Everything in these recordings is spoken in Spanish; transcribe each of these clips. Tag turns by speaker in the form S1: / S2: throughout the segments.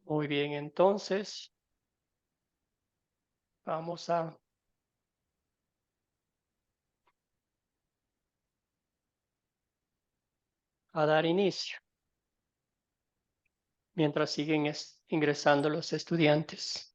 S1: Muy bien, entonces vamos a dar inicio mientras siguen ingresando los estudiantes.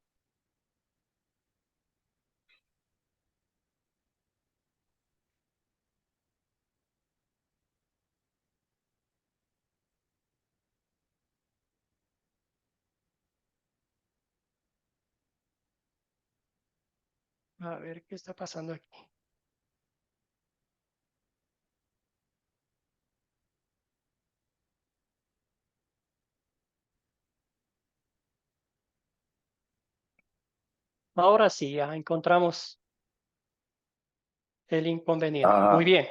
S1: A ver qué está pasando aquí. Ahora sí, ya encontramos el inconveniente. Muy
S2: Ajá.
S1: bien,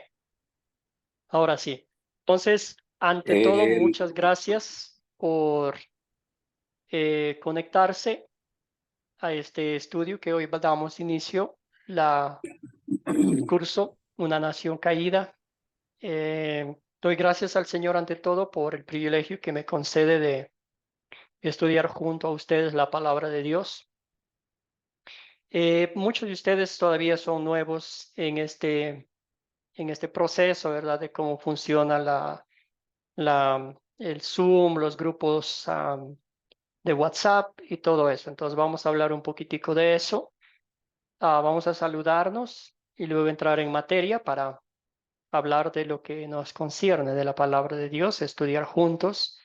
S1: ahora sí. Entonces, ante todo,
S2: El-
S1: muchas gracias por conectarse a este estudio que hoy damos inicio, el curso Una Nación Caída. Doy gracias al Señor ante todo por el privilegio que me concede de estudiar junto a ustedes la palabra de Dios. Muchos de ustedes todavía son nuevos en este proceso, ¿verdad? De cómo funciona el Zoom, los grupos de WhatsApp y todo eso. Entonces vamos a hablar un poquitico de eso. Vamos a saludarnos y luego entrar en materia para hablar de lo que nos concierne, de la palabra de Dios, estudiar juntos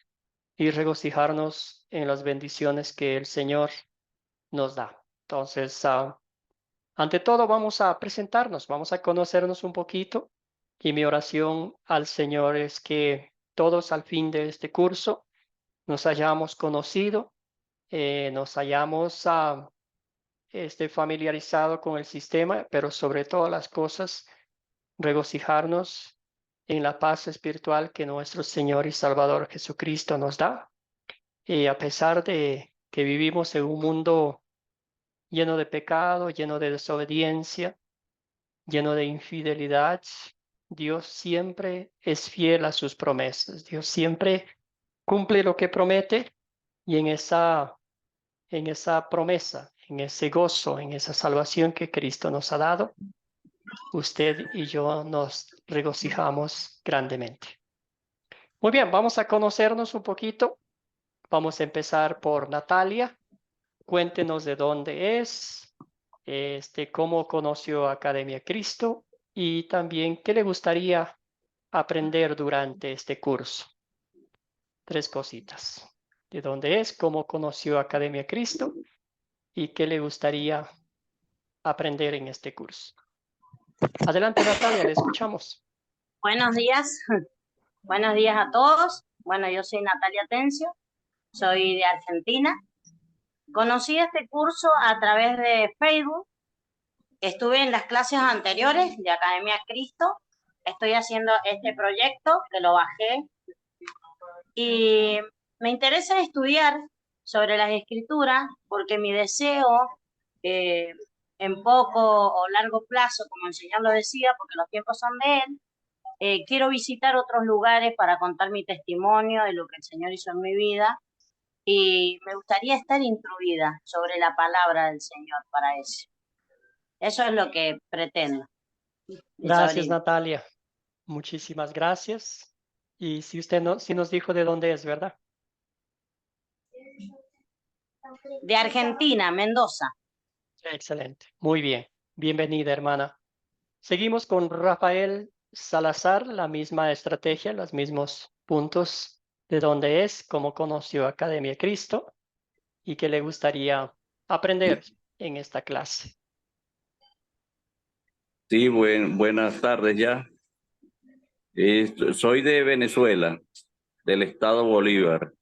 S1: y regocijarnos en las bendiciones que el Señor nos da. Entonces, ante todo, vamos a presentarnos, vamos a conocernos un poquito y mi oración al Señor es que todos al fin de este curso nos hayamos conocido, nos hayamos familiarizado con el sistema, pero sobre todas las cosas, regocijarnos en la paz espiritual que nuestro Señor y Salvador Jesucristo nos da. Y a pesar de que vivimos en un mundo lleno de pecado, lleno de desobediencia, lleno de infidelidad, Dios siempre es fiel a sus promesas. Dios siempre cumple lo que promete y en esa promesa, en ese gozo, en esa salvación que Cristo nos ha dado, usted y yo nos regocijamos grandemente. Muy bien, vamos a conocernos un poquito. Vamos a empezar por Natalia. Cuéntenos de dónde es, cómo conoció Academia Cristo y también qué le gustaría aprender durante este curso. Tres cositas. De dónde es, cómo conoció Academia Cristo y qué le gustaría aprender en este curso. Adelante, Natalia, le escuchamos.
S3: Buenos días, buenos días a todos. Bueno, yo soy Natalia Tencio, soy de Argentina. Conocí este curso a través de Facebook. Estuve en las clases anteriores de Academia Cristo. Estoy haciendo este proyecto que lo bajé y me interesa estudiar sobre las escrituras porque mi deseo en poco o largo plazo, como el Señor lo decía, porque los tiempos son de Él, quiero visitar otros lugares para contar mi testimonio de lo que el Señor hizo en mi vida y me gustaría estar instruida sobre la palabra del Señor para eso. Eso es lo que pretendo. Mi
S1: Gracias,
S3: sobrino.
S1: Natalia. Muchísimas gracias. Y si usted no, si nos dijo de dónde es, ¿verdad?
S3: De Argentina, Mendoza.
S1: Excelente. Muy bien. Bienvenida, hermana. Seguimos con Rafael Salazar, la misma estrategia, los mismos puntos de dónde es, cómo conoció Academia Cristo y qué le gustaría aprender en esta clase.
S2: Sí, buenas tardes ya. Soy de Venezuela, del estado Bolívar,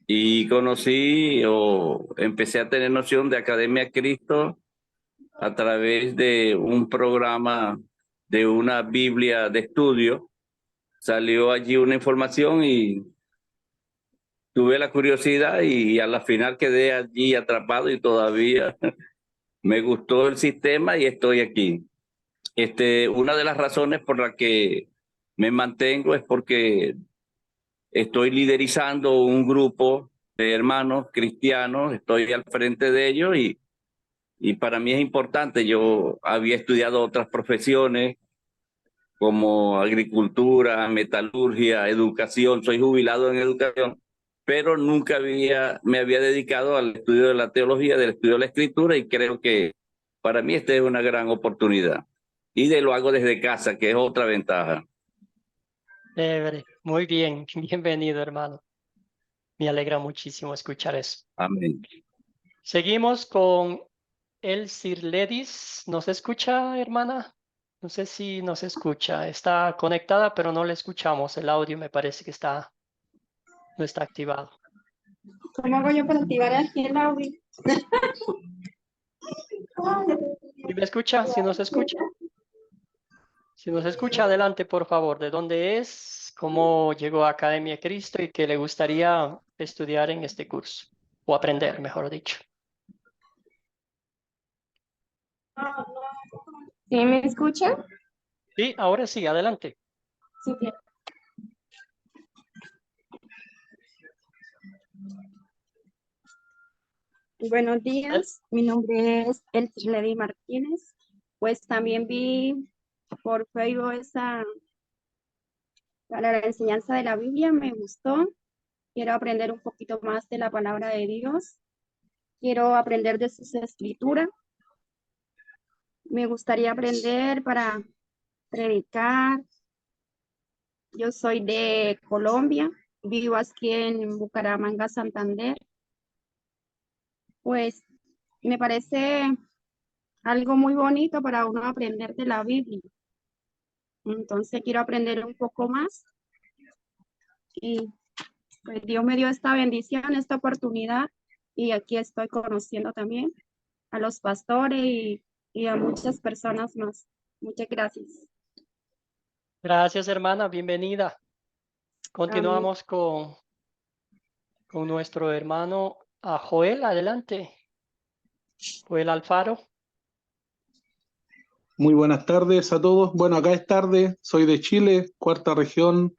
S2: y conocí o empecé a tener noción de Academia Cristo a través de un programa de una Biblia de estudio. Salió allí una información y tuve la curiosidad y a la final quedé allí atrapado y todavía me gustó el sistema y estoy aquí. Una de las razones por la que me mantengo es porque estoy liderizando un grupo hermanos cristianos, estoy al frente de ellos y para mí es importante. Yo había estudiado otras profesiones como agricultura, metalurgia, educación, soy jubilado en educación, pero nunca me había dedicado al estudio de la teología, del estudio de la escritura, y creo que para mí esta es una gran oportunidad. Lo hago desde casa, que es otra ventaja.
S1: Muy bien, bienvenido, hermano. Me alegra muchísimo escuchar eso.
S2: Amén.
S1: Seguimos con Elcir Ledis. ¿Nos escucha, hermana? No sé si nos escucha. Está conectada, pero no le escuchamos. El audio me parece que no está activado.
S4: ¿Cómo hago yo para activar aquí el audio?
S1: ¿Sí me escucha? ¿Sí nos escucha? Si nos escucha, adelante, por favor. ¿De dónde es? ¿Cómo llegó a Academia Cristo y qué le gustaría estudiar en este curso? O aprender, mejor dicho.
S4: ¿Sí me escucha?
S1: Sí, ahora sí, adelante.
S4: Sí, bien. Buenos días, mi nombre es Elcir Ledis Martínez. Pues también vi por Facebook para la enseñanza de la Biblia, me gustó. Quiero aprender un poquito más de la palabra de Dios. Quiero aprender de sus escrituras. Me gustaría aprender para predicar. Yo soy de Colombia, vivo aquí en Bucaramanga, Santander. Pues me parece algo muy bonito para uno aprender de la Biblia. Entonces quiero aprender un poco más y pues Dios me dio esta bendición, esta oportunidad y aquí estoy conociendo también a los pastores y a muchas personas más. Muchas gracias.
S1: Gracias, hermana. Bienvenida. Continuamos con nuestro hermano Joel. Adelante. Joel Alfaro.
S5: Muy buenas tardes a todos. Bueno, acá es tarde, soy de Chile, cuarta región,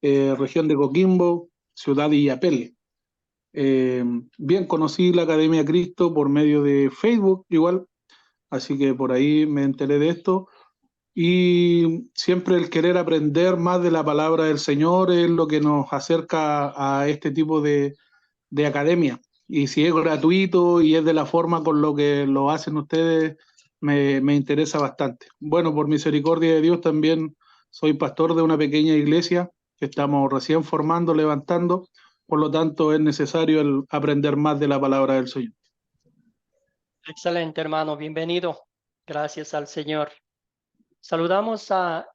S5: región de Coquimbo, ciudad de Illapel. Bien, conocí la Academia Cristo por medio de Facebook igual, así que por ahí me enteré de esto. Y siempre el querer aprender más de la palabra del Señor es lo que nos acerca a este tipo de academia. Y si es gratuito y es de la forma con lo que lo hacen ustedes, me interesa bastante. Bueno, por misericordia de Dios también soy pastor de una pequeña iglesia que estamos recién formando, levantando, por lo tanto es necesario aprender más de la palabra del Señor.
S1: Excelente, hermano. Bienvenido. Gracias al Señor. Saludamos a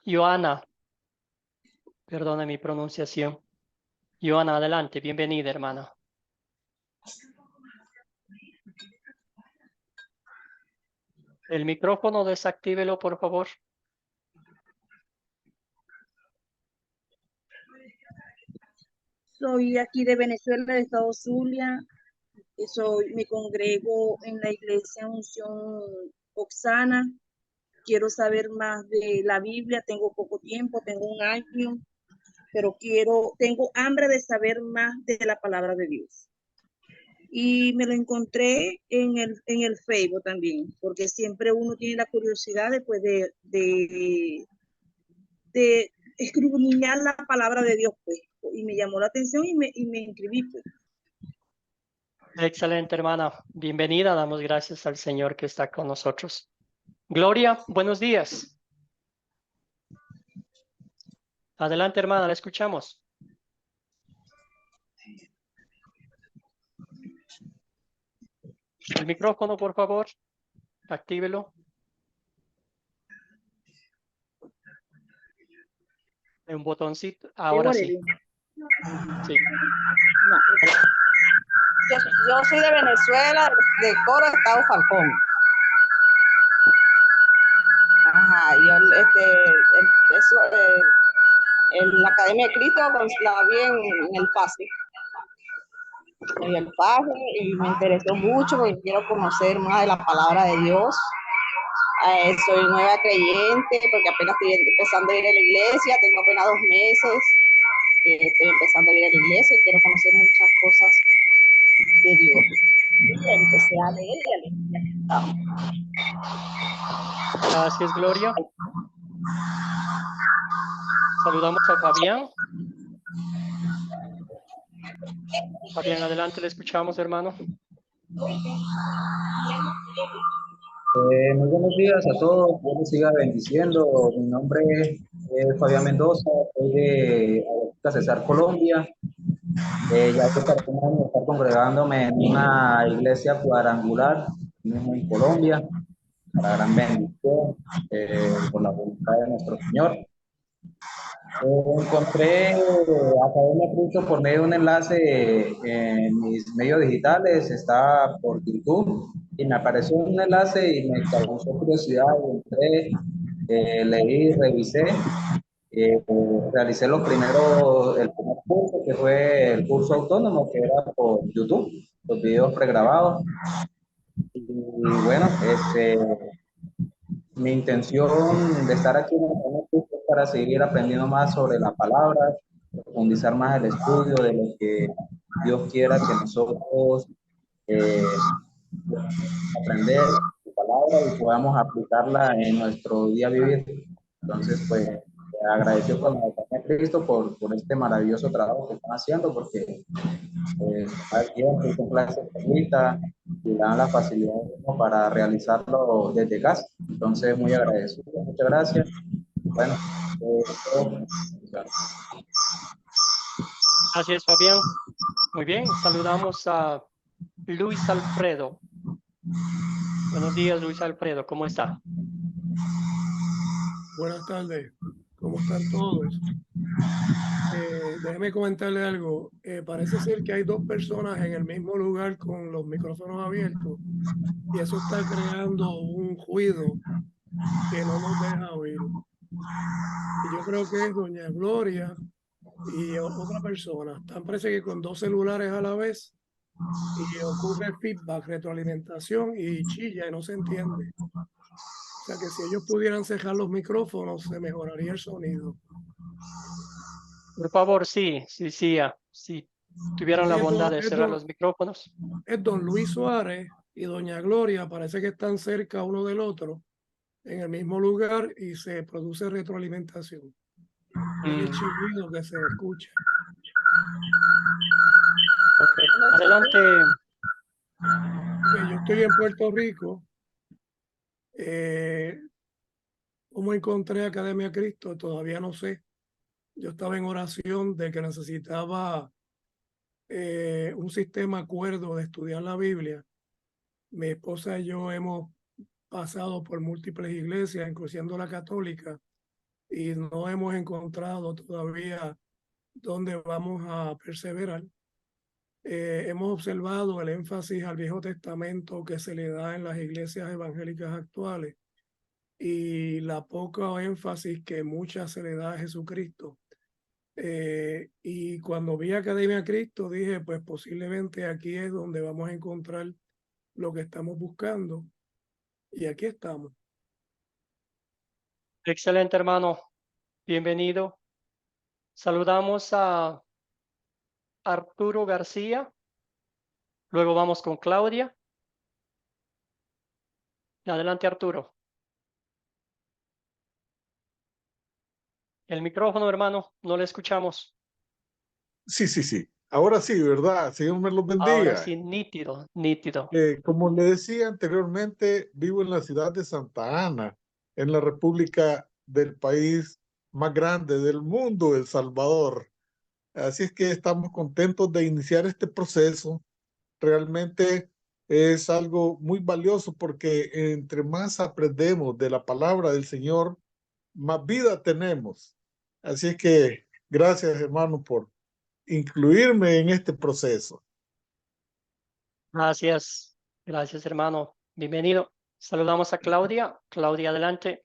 S1: Joana. Perdona mi pronunciación. Joana, adelante. Bienvenida, hermana. El micrófono desactívelo, por favor.
S6: Soy aquí de Venezuela, de Estado Zulia. Me congrego en la iglesia Unción Oxana. Quiero saber más de la Biblia. Tengo poco tiempo, tengo un año, pero tengo hambre de saber más de la palabra de Dios. Y me lo encontré en el Facebook también, porque siempre uno tiene la curiosidad después de escudriñar la palabra de Dios, pues. Y me llamó la atención y me inscribí, pues.
S1: Excelente, hermana. Bienvenida. Damos gracias al Señor que está con nosotros. Gloria, buenos días. Adelante, hermana, la escuchamos. El micrófono, por favor. Actívelo. Un botoncito. Ahora sí. Sí.
S7: Yo soy de Venezuela, de Coro, Estado Falcón. Ajá, yo la Academia de Cristo la vi en el pase. En el pase y me interesó mucho porque quiero conocer más de la palabra de Dios. Soy nueva creyente porque apenas estoy empezando a ir a la iglesia, tengo apenas 2 meses. estoy empezando a ir a la iglesia y quiero conocer muchas cosas de Dios. Y empecé a leer y a leer.
S1: Gracias, Gloria. Saludamos a Fabián. Fabián, adelante, le escuchamos, hermano.
S8: Muy buenos días a todos, Dios les siga bendiciendo. Mi nombre es Fabián Mendoza, soy de Cesar, Colombia. Ya estoy para un año estar congregándome en una iglesia cuadrangular en Colombia, para gran bendición, por la voluntad de nuestro Señor. Encontré Academia Cristo por medio de un enlace en mis medios digitales, está por YouTube, y me apareció un enlace y me causó curiosidad, entré, leí, revisé, realicé el primer curso, que fue el curso autónomo, que era por YouTube, los videos pregrabados, y bueno, mi intención de estar aquí en el canal es para seguir aprendiendo más sobre la palabra, profundizar más el estudio de lo que Dios quiera que nosotros aprender su palabra y podamos aplicarla en nuestro día a vivir. Entonces, pues, agradecido con la Academia Cristo por este maravilloso trabajo que están haciendo, porque cada tiempo son clases gratuitas y dan la facilidad para realizarlo desde casa. Entonces, muy agradecido. Muchas gracias. Bueno,
S1: Gracias, Fabián. Muy bien, saludamos a Luis Alfredo. Buenos días, Luis Alfredo, ¿cómo está?
S9: Buenas tardes, ¿cómo están todos? Déjeme comentarle algo. Parece ser que hay dos personas en el mismo lugar con los micrófonos abiertos y eso está creando un ruido que no nos deja oír. Y yo creo que es doña Gloria y otra persona. Están parece que con dos celulares a la vez y ocurre feedback, retroalimentación y chilla y no se entiende. O sea que si ellos pudieran cerrar los micrófonos se mejoraría el sonido.
S1: Por favor, sí, si tuvieran la bondad de cerrar los micrófonos.
S9: Es don Luis Suárez y doña Gloria, parece que están cerca uno del otro, en el mismo lugar y se produce retroalimentación. Es el chillido que se escucha.
S1: Okay. Adelante.
S9: Yo estoy en Puerto Rico. ¿Cómo encontré Academia Cristo? Todavía no sé. Yo estaba en oración de que necesitaba un sistema cuerdo de estudiar la Biblia. Mi esposa y yo hemos pasado por múltiples iglesias, incluyendo la católica, y no hemos encontrado todavía dónde vamos a perseverar. Hemos observado el énfasis al Viejo Testamento que se le da en las iglesias evangélicas actuales y la poca énfasis que muchas se le da a Jesucristo. Y cuando vi Academia Cristo dije, pues posiblemente aquí es donde vamos a encontrar lo que estamos buscando. Y aquí estamos.
S1: Excelente, hermano. Bienvenido. Saludamos a Arturo García. Luego vamos con Claudia. Adelante, Arturo. El micrófono, hermano, no le escuchamos.
S10: Sí. Ahora sí, ¿verdad? Señor me los bendiga.
S1: Ahora sí, nítido.
S10: Como le decía anteriormente, vivo en la ciudad de Santa Ana, en la república del país más grande del mundo, El Salvador. Así es que estamos contentos de iniciar este proceso. Realmente es algo muy valioso porque entre más aprendemos de la palabra del Señor, más vida tenemos. Así es que gracias, hermano, por incluirme en este proceso.
S1: Gracias, hermano. Bienvenido. Saludamos a Claudia. Claudia, adelante.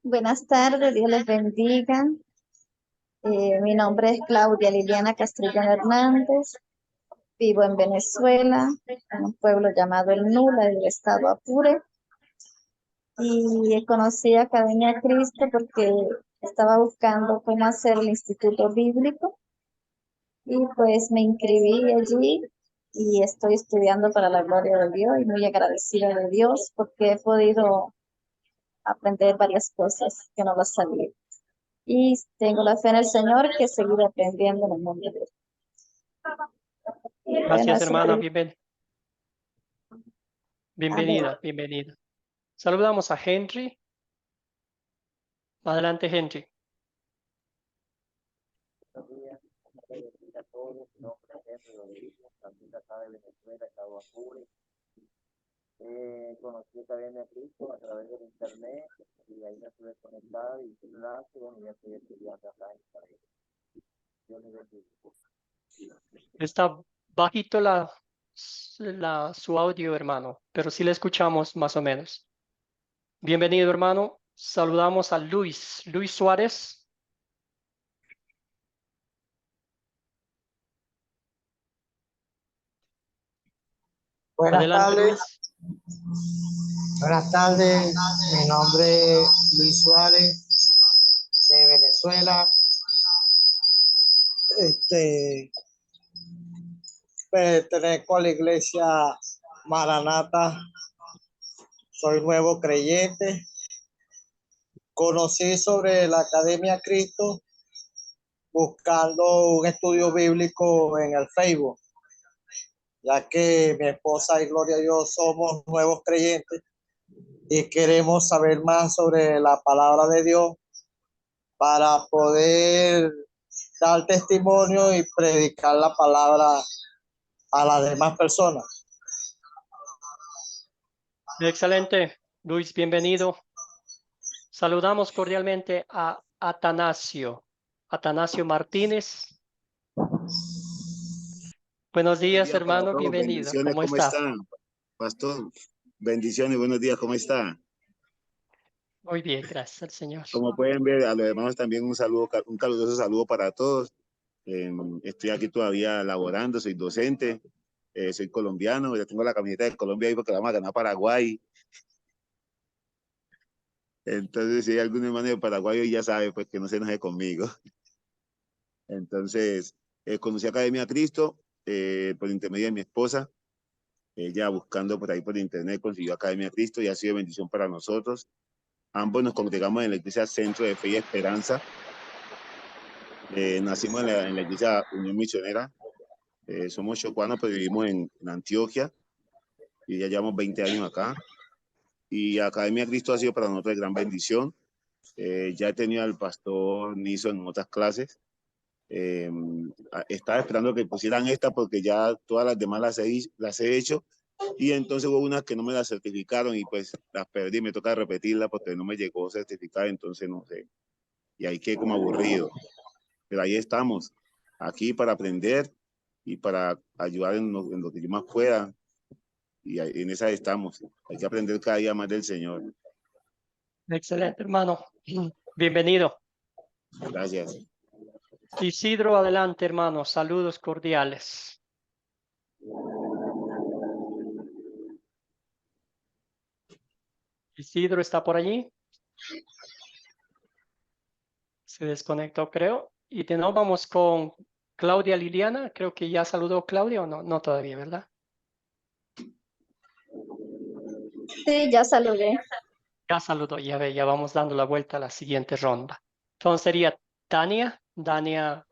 S11: Buenas tardes, Dios les bendiga. Mi nombre es Claudia Liliana Castrillón Hernández. Vivo en Venezuela, en un pueblo llamado El Nula, del estado Apure. Y conocí Academia Cristo porque Estaba buscando cómo hacer el instituto bíblico y pues me inscribí allí y estoy estudiando para la gloria de Dios y muy agradecida de Dios porque he podido aprender varias cosas que no las sabía. Y tengo la fe en el Señor que seguiré aprendiendo en el mundo de Dios. Y bueno,
S1: Gracias,
S11: eso
S1: hermana.
S11: es.
S1: Bienvenida, bienvenida. Saludamos a Henry. Adelante, Henry.
S12: Conocí Academia Cristo a través del internet y ahí me estuve conectado y clase, bueno, ya estoy estudiando acá en Israel. Dios me bendiga.
S1: Está bajito su audio, hermano, pero sí le escuchamos más o menos. Bienvenido, hermano. Saludamos a Luis Suárez.
S13: Buenas
S1: Adelante,
S13: tardes.
S1: Luis.
S13: Buenas tardes. Mi nombre es Luis Suárez, de Venezuela. Pertenezco a la iglesia Maranata. Soy nuevo creyente. Conocí sobre la Academia Cristo buscando un estudio bíblico en el Facebook, ya que mi esposa y Gloria a Dios somos nuevos creyentes y queremos saber más sobre la palabra de Dios para poder dar testimonio y predicar la palabra a las demás personas.
S1: Excelente, Luis, bienvenido. Saludamos cordialmente a Atanasio Martínez. Buenos días, hermano, bienvenido.
S14: Bendiciones,
S1: ¿Cómo
S14: ¿cómo
S1: está?
S14: están? Pastor, bendiciones, buenos días, ¿cómo está?
S1: Muy bien, gracias al Señor.
S14: Como pueden ver, a los hermanos también un saludo, un caluroso saludo para todos. Estoy aquí todavía laborando, soy docente, soy colombiano, ya tengo la camiseta de Colombia ahí porque vamos a ganar Paraguay. Entonces, si hay algún hermano de Paraguay, ya sabe, pues que no se enoje conmigo. Entonces, conocí a Academia Cristo por intermedio de mi esposa. Ella buscando por ahí por internet consiguió Academia Cristo y ha sido bendición para nosotros. Ambos nos congregamos en la iglesia Centro de Fe y Esperanza. Nacimos en la iglesia Unión Misionera. Somos chocuanos, pero vivimos en Antioquia y ya llevamos 20 años acá. Y Academia Cristo ha sido para nosotros de gran bendición. Ya he tenido al pastor Niso en otras clases. Estaba esperando que pusieran esta porque ya todas las demás las he hecho. Y entonces hubo unas que no me las certificaron y pues las perdí, me toca repetirla porque no me llegó certificada, entonces no sé. Y ahí quedé como aburrido. Pero ahí estamos, aquí para aprender y para ayudar en lo que yo más pueda. Y en esa estamos. Hay que aprender cada día más del Señor.
S1: Excelente, hermano. Bienvenido.
S14: Gracias.
S1: Isidro, adelante, hermano. Saludos cordiales. Isidro está por allí. Se desconectó, creo. Y de nuevo vamos con Claudia Liliana. Creo que ya saludó Claudia o no. No todavía, ¿verdad?
S11: Sí, ya saludé.
S1: Ya saludó, ya ve, ya vamos dando la vuelta a la siguiente ronda. Entonces sería Dania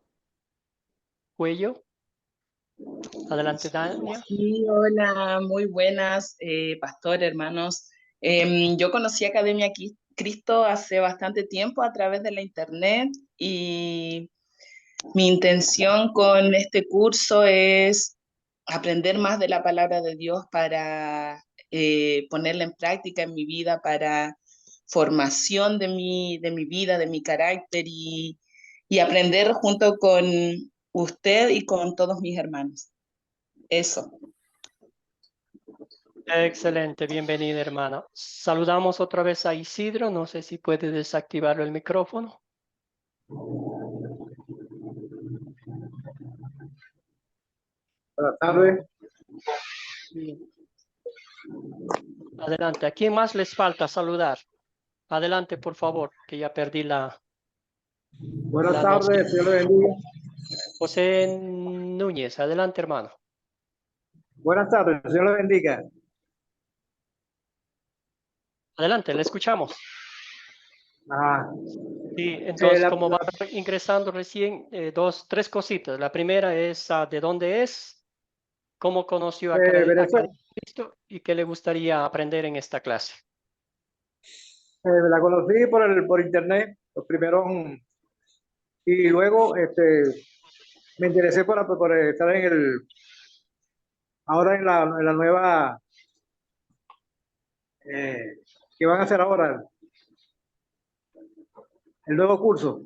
S1: Cuello. Adelante, Dania.
S15: Sí, hola, muy buenas, pastor, hermanos. Yo conocí Academia Cristo hace bastante tiempo a través de la internet y mi intención con este curso es aprender más de la palabra de Dios para ponerla en práctica en mi vida, para formación de mi vida, de mi carácter y aprender junto con usted y con todos mis hermanos. Eso.
S1: Excelente, bienvenida, hermana. Saludamos otra vez a Isidro. No sé si puede desactivar el micrófono.
S16: Buenas tardes.
S1: Adelante. ¿A quién más les falta saludar? Adelante, por favor, que ya perdí la
S16: Buenas tardes, Dios le bendiga.
S1: José Núñez, adelante, hermano.
S16: Buenas tardes, Dios le bendiga.
S1: Adelante, le escuchamos.
S16: Ah,
S1: Sí, entonces,
S16: la-
S1: como va ingresando recién, tres cositas. La primera es ¿de dónde es? ¿Cómo conoció a
S16: Venezuela.
S1: Academia Cristo? ¿Y qué le gustaría aprender en esta clase?
S16: La conocí por internet, los primeros, y luego me interesé por estar ahora en la nueva, que van a hacer ahora, el nuevo curso,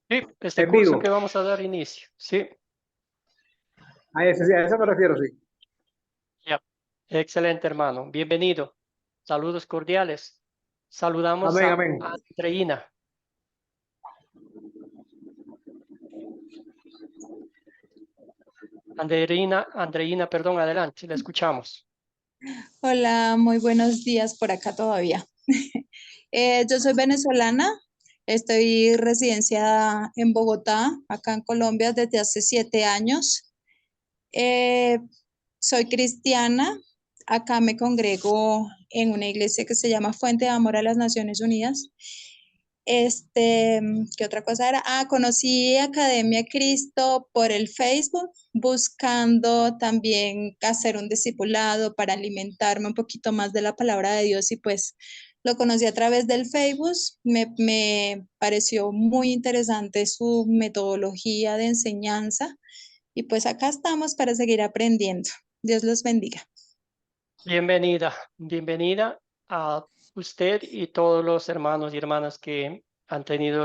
S1: Sí, este
S16: en
S1: curso
S16: vivo.
S1: que vamos a dar inicio. Sí,
S16: A eso me refiero, sí.
S1: ya. Excelente, hermano. Bienvenido. Saludos cordiales. Saludamos
S16: Amén,
S1: a
S16: amén.
S1: Andreina. Andreina, perdón, adelante, la escuchamos.
S17: Hola, muy buenos días por acá todavía. Yo soy venezolana, estoy residenciada en Bogotá, acá en Colombia, desde hace 7 años. Soy cristiana, acá me congrego en una iglesia que se llama Fuente de Amor a las Naciones Unidas. ¿Qué otra cosa era? Conocí Academia Cristo por el Facebook, buscando también hacer un discipulado para alimentarme un poquito más de la palabra de Dios y pues lo conocí a través del Facebook. Me pareció muy interesante su metodología de enseñanza y pues acá estamos para seguir aprendiendo. Dios los bendiga.
S1: Bienvenida a usted y todos los hermanos y hermanas que han tenido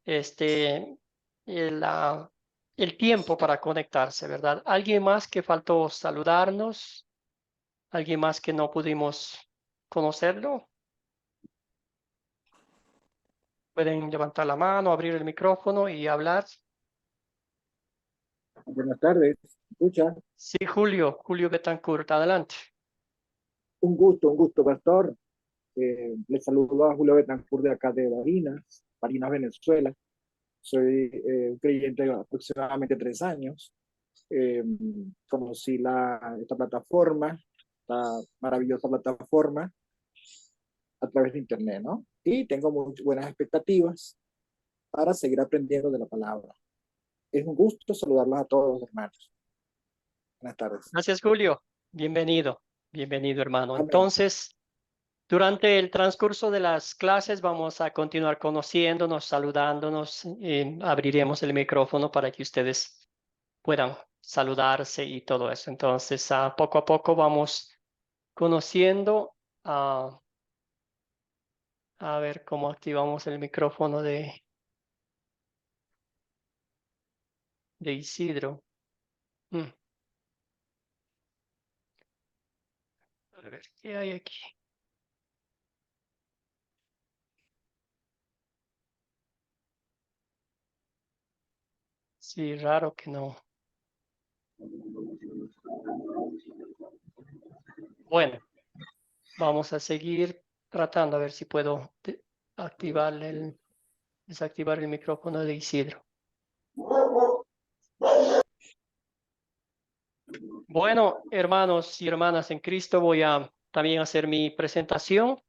S1: este, el tiempo para conectarse, ¿verdad? ¿Alguien más que faltó saludarnos? ¿Alguien más que no pudimos conocerlo? Pueden levantar la mano, abrir el micrófono y hablar.
S18: Buenas tardes, ¿escucha?
S1: Sí, Julio Betancourt, adelante.
S18: Un gusto, pastor. Le saludo a Julio Betancourt de acá de Barinas, Venezuela. Soy un creyente de aproximadamente 3 años. Conocí esta plataforma, esta maravillosa plataforma, a través de internet, ¿no? Y tengo muy buenas expectativas para seguir aprendiendo de la palabra. Es un gusto saludarlos a todos, hermanos. Buenas tardes.
S1: Gracias, Julio. Bienvenido, hermano.
S18: Amén.
S1: Entonces, durante el transcurso de las clases vamos a continuar conociéndonos, saludándonos. Abriremos el micrófono para que ustedes puedan saludarse y todo eso. Entonces, poco a poco vamos conociendo. A ver cómo activamos el micrófono de Isidro. A ver, ¿qué hay aquí? Sí, raro que no. Bueno, vamos a seguir tratando a ver si puedo desactivar el micrófono de Isidro. Bueno, hermanos y hermanas en Cristo, voy a también hacer mi presentación.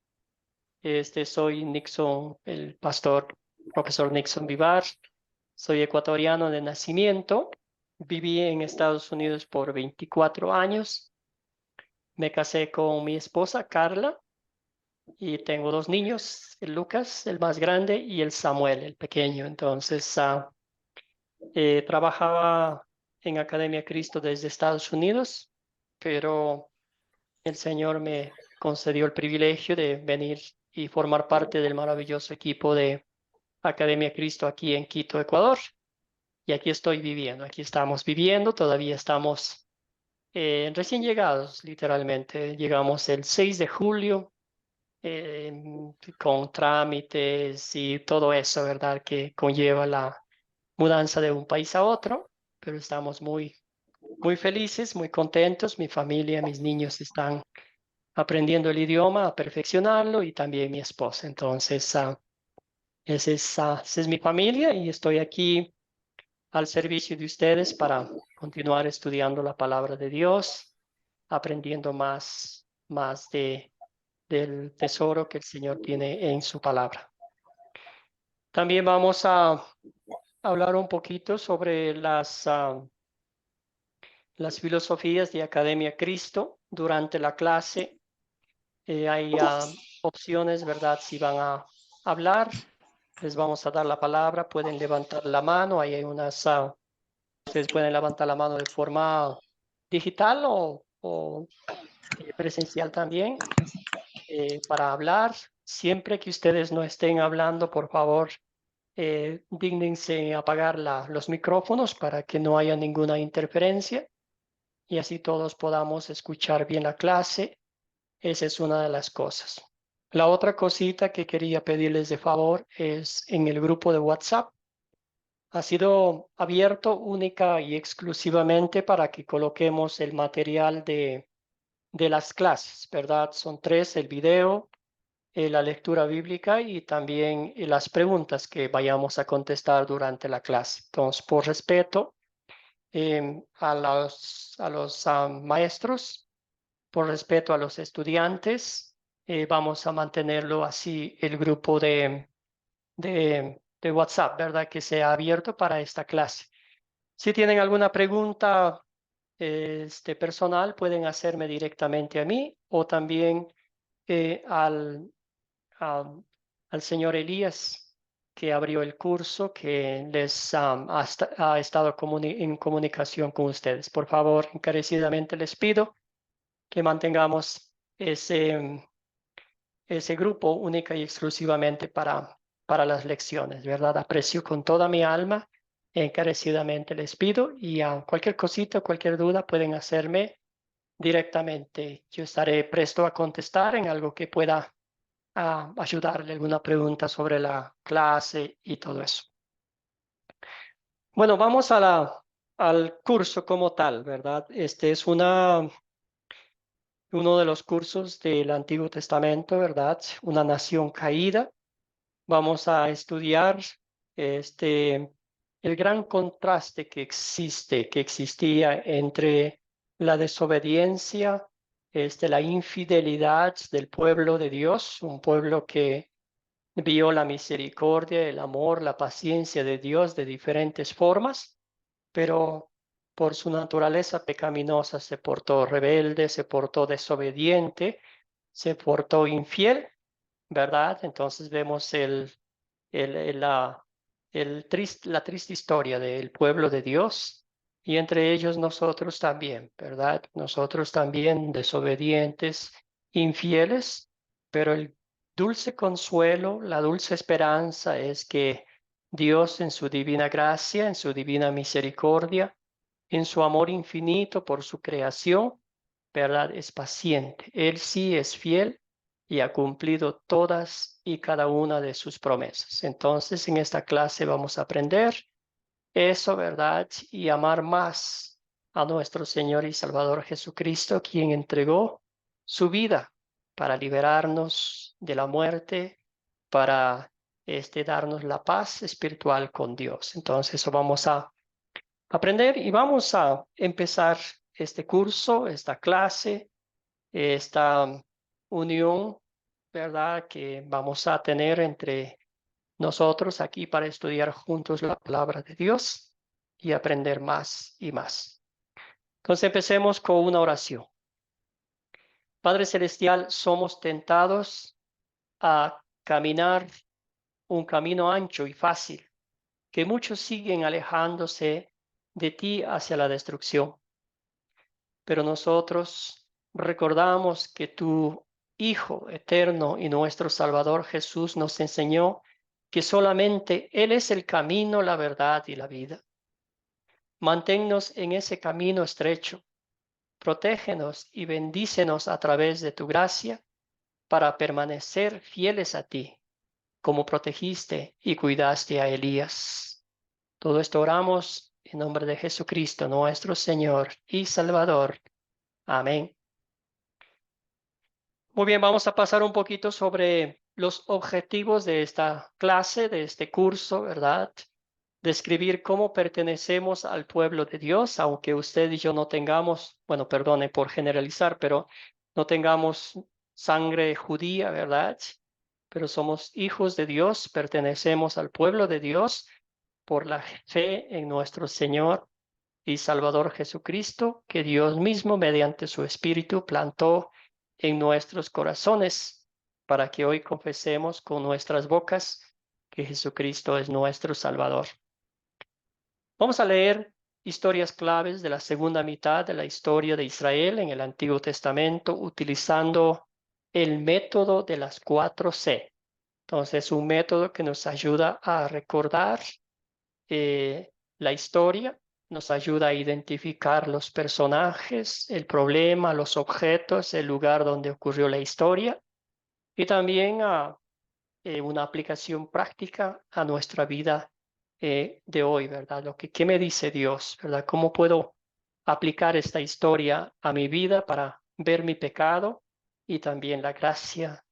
S1: Soy Nixon, el pastor, profesor Nixon Vivar. Soy ecuatoriano de nacimiento. Viví en Estados Unidos por 24 años. Me casé con mi esposa, Carla, y tengo 2 niños, el Lucas, el más grande, y el Samuel, el pequeño. Entonces, trabajaba en Academia Cristo desde Estados Unidos, pero el Señor me concedió el privilegio de venir y formar parte del maravilloso equipo de Academia Cristo aquí en Quito, Ecuador. Y aquí estoy viviendo, aquí estamos viviendo, todavía estamos recién llegados, literalmente. Llegamos el 6 de julio con trámites y todo eso, ¿verdad? Que conlleva la mudanza de un país a otro, pero estamos muy felices, muy contentos. Mi familia, mis niños están aprendiendo el idioma, a perfeccionarlo y también mi esposa. Entonces, esa es mi familia y estoy aquí al servicio de ustedes para continuar estudiando la palabra de Dios, aprendiendo más del tesoro que el Señor tiene en su palabra. También vamos a hablar un poquito sobre las filosofías de Academia Cristo durante la clase. Hay opciones, ¿verdad? Si van a hablar, les vamos a dar la palabra, pueden levantar la mano, ahí hay unas, ustedes pueden levantar la mano de forma digital o presencial también para hablar. Siempre que ustedes no estén hablando, por favor, dígnense apagar los micrófonos para que no haya ninguna interferencia y así todos podamos escuchar bien la clase. Esa es una de las cosas. La otra cosita que quería pedirles de favor es en el grupo de WhatsApp. Ha sido abierto única y exclusivamente para que coloquemos el material de las clases, ¿verdad? Son 3, el video, la lectura bíblica y también las preguntas que vayamos a contestar durante la clase. Entonces, por respeto a los maestros, por respeto a los estudiantes, vamos a mantenerlo así, el grupo de WhatsApp, ¿verdad? Que sea abierto para esta clase. Si tienen alguna pregunta personal, pueden hacerme directamente a mí o también al señor Elías, que abrió el curso, que les ha estado en comunicación con ustedes. Por favor, encarecidamente les pido que mantengamos ese grupo única y exclusivamente para las lecciones, ¿verdad? Aprecio con toda mi alma, encarecidamente les pido y a cualquier cosita, cualquier duda pueden hacerme directamente. Yo estaré presto a contestar en algo que pueda ayudarle, alguna pregunta sobre la clase y todo eso. Bueno, vamos al curso como tal, ¿verdad? Este es uno de los cursos del Antiguo Testamento, ¿verdad? Una nación caída. Vamos a estudiar el gran contraste que existía entre la desobediencia, la infidelidad del pueblo de Dios, un pueblo que vio la misericordia, el amor, la paciencia de Dios de diferentes formas, pero por su naturaleza pecaminosa se portó rebelde, se portó desobediente, se portó infiel, ¿verdad? Entonces vemos la triste historia del pueblo de Dios y entre ellos nosotros también, ¿verdad? Nosotros también desobedientes, infieles, pero el dulce consuelo, la dulce esperanza es que Dios en su divina gracia, en su divina misericordia, en su amor infinito por su creación, ¿verdad? Es paciente. Él sí es fiel y ha cumplido todas y cada una de sus promesas. Entonces, en esta clase vamos a aprender eso, ¿verdad? Y amar más a nuestro Señor y Salvador Jesucristo, quien entregó su vida para liberarnos de la muerte, para darnos la paz espiritual con Dios. Entonces, eso vamos a aprender y vamos a empezar este curso, esta clase, esta unión, ¿verdad? Que vamos a tener entre nosotros aquí para estudiar juntos la palabra de Dios y aprender más y más. Entonces empecemos con una oración. Padre Celestial, somos tentados a caminar un camino ancho y fácil, que muchos siguen alejándose de ti hacia la destrucción. Pero nosotros recordamos que tu Hijo eterno y nuestro Salvador Jesús nos enseñó que solamente Él es el camino, la verdad y la vida. Manténnos en ese camino estrecho, protégenos y bendícenos a través de tu gracia para permanecer fieles a ti, como protegiste y cuidaste a Elías. Todo esto oramos en nombre de Jesucristo, nuestro Señor y Salvador. Amén. Muy bien, vamos a pasar un poquito sobre los objetivos de esta clase, de este curso, ¿verdad? Describir cómo pertenecemos al pueblo de Dios, aunque usted y yo no tengamos, bueno, perdone por generalizar, pero no tengamos sangre judía, ¿verdad? Pero somos hijos de Dios, pertenecemos al pueblo de Dios por la fe en nuestro Señor y Salvador Jesucristo, que Dios mismo, mediante su Espíritu, plantó en nuestros corazones, para que hoy confesemos con nuestras bocas que Jesucristo es nuestro Salvador. Vamos a leer historias claves de la segunda mitad de la historia de Israel en el Antiguo Testamento, utilizando el método de las 4C. Entonces, un método que nos ayuda a recordar la historia, nos ayuda a identificar los personajes, el problema, los objetos, el lugar donde ocurrió la historia, y también a una aplicación práctica a nuestra vida de hoy, ¿verdad? ¿Qué me dice Dios, ¿verdad? ¿Cómo puedo aplicar esta historia a mi vida para ver mi pecado y también la gracia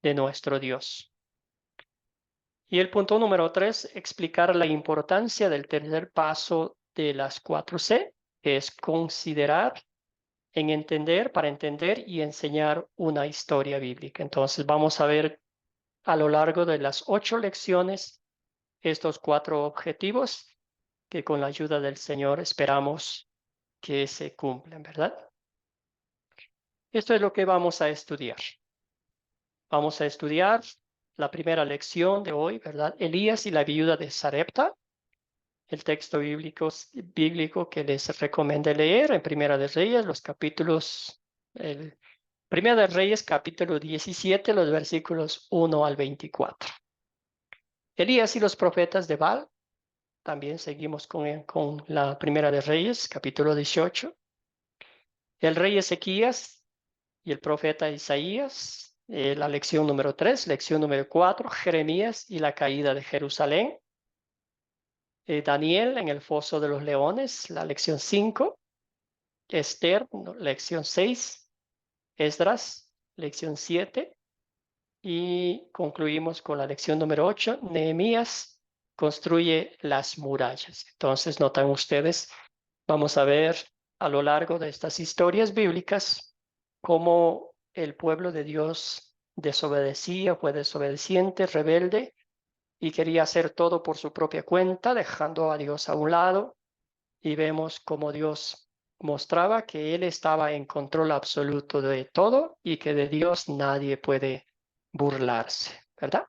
S1: de nuestro Dios? Y el punto número 3, explicar la importancia del tercer paso de las 4C, que es considerar, para entender y enseñar una historia bíblica. Entonces vamos a ver a lo largo de las 8 lecciones estos 4 objetivos que con la ayuda del Señor esperamos que se cumplan, ¿verdad? Esto es lo que vamos a estudiar. Vamos a estudiar la primera lección de hoy, ¿verdad? Elías y la viuda de Sarepta. El texto bíblico que les recomiendo leer en Primera de Reyes, los capítulos, Primera de Reyes, capítulo 17, los versículos 1 al 24. Elías y los profetas de Baal. También seguimos con la Primera de Reyes, capítulo 18. El rey Ezequías y el profeta Isaías. La lección número 3, lección número 4, Jeremías y la caída de Jerusalén. Daniel en el foso de los leones, la lección 5. Esther, lección 6. Esdras, lección 7. Y concluimos con la lección número 8, Nehemías construye las murallas. Entonces, notan ustedes, vamos a ver a lo largo de estas historias bíblicas cómo el pueblo de Dios desobedecía, fue desobediente, rebelde, y quería hacer todo por su propia cuenta, dejando a Dios a un lado. Y vemos cómo Dios mostraba que Él estaba en control absoluto de todo y que de Dios nadie puede burlarse, ¿verdad?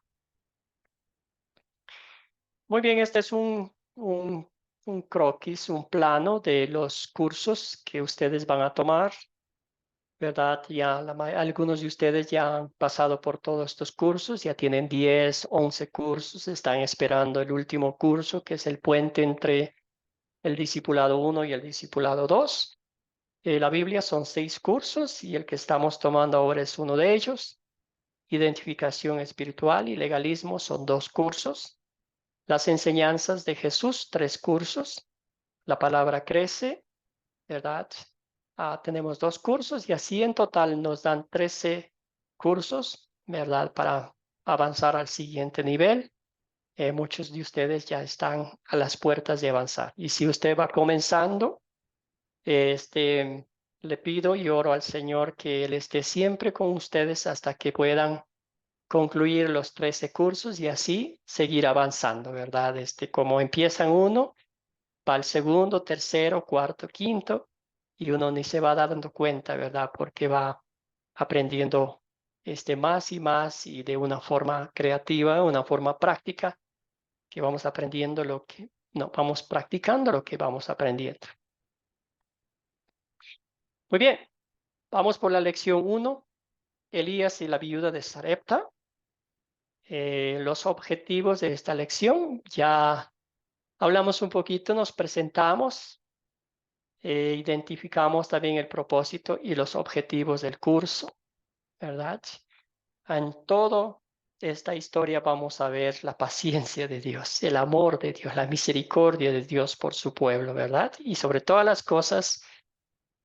S1: Muy bien, este es un croquis, un plano de los cursos que ustedes van a tomar, ¿verdad? Ya algunos de ustedes ya han pasado por todos estos cursos, ya tienen 10, 11 cursos, están esperando el último curso, que es el puente entre el discipulado 1 y el discipulado 2. La Biblia son 6 cursos y el que estamos tomando ahora es uno de ellos. Identificación espiritual y legalismo son 2 cursos. Las enseñanzas de Jesús, 3 cursos. La palabra crece, ¿verdad? Tenemos 2 cursos y así en total nos dan 13 cursos, ¿verdad? Para avanzar al siguiente nivel. Muchos de ustedes ya están a las puertas de avanzar. Y si usted va comenzando, le pido y oro al Señor que Él esté siempre con ustedes hasta que puedan concluir los 13 cursos y así seguir avanzando, ¿verdad? Como empiezan uno, va al segundo, tercero, cuarto, quinto, y uno ni se va dando cuenta, ¿verdad? Porque va aprendiendo más y más y de una forma creativa, una forma práctica, que vamos aprendiendo vamos practicando lo que vamos aprendiendo. Muy bien, vamos por la lección 1, Elías y la viuda de Sarepta. Los objetivos de esta lección, ya hablamos un poquito, nos presentamos, identificamos también el propósito y los objetivos del curso, ¿verdad? En toda esta historia vamos a ver la paciencia de Dios, el amor de Dios, la misericordia de Dios por su pueblo, ¿verdad? Y sobre todas las cosas,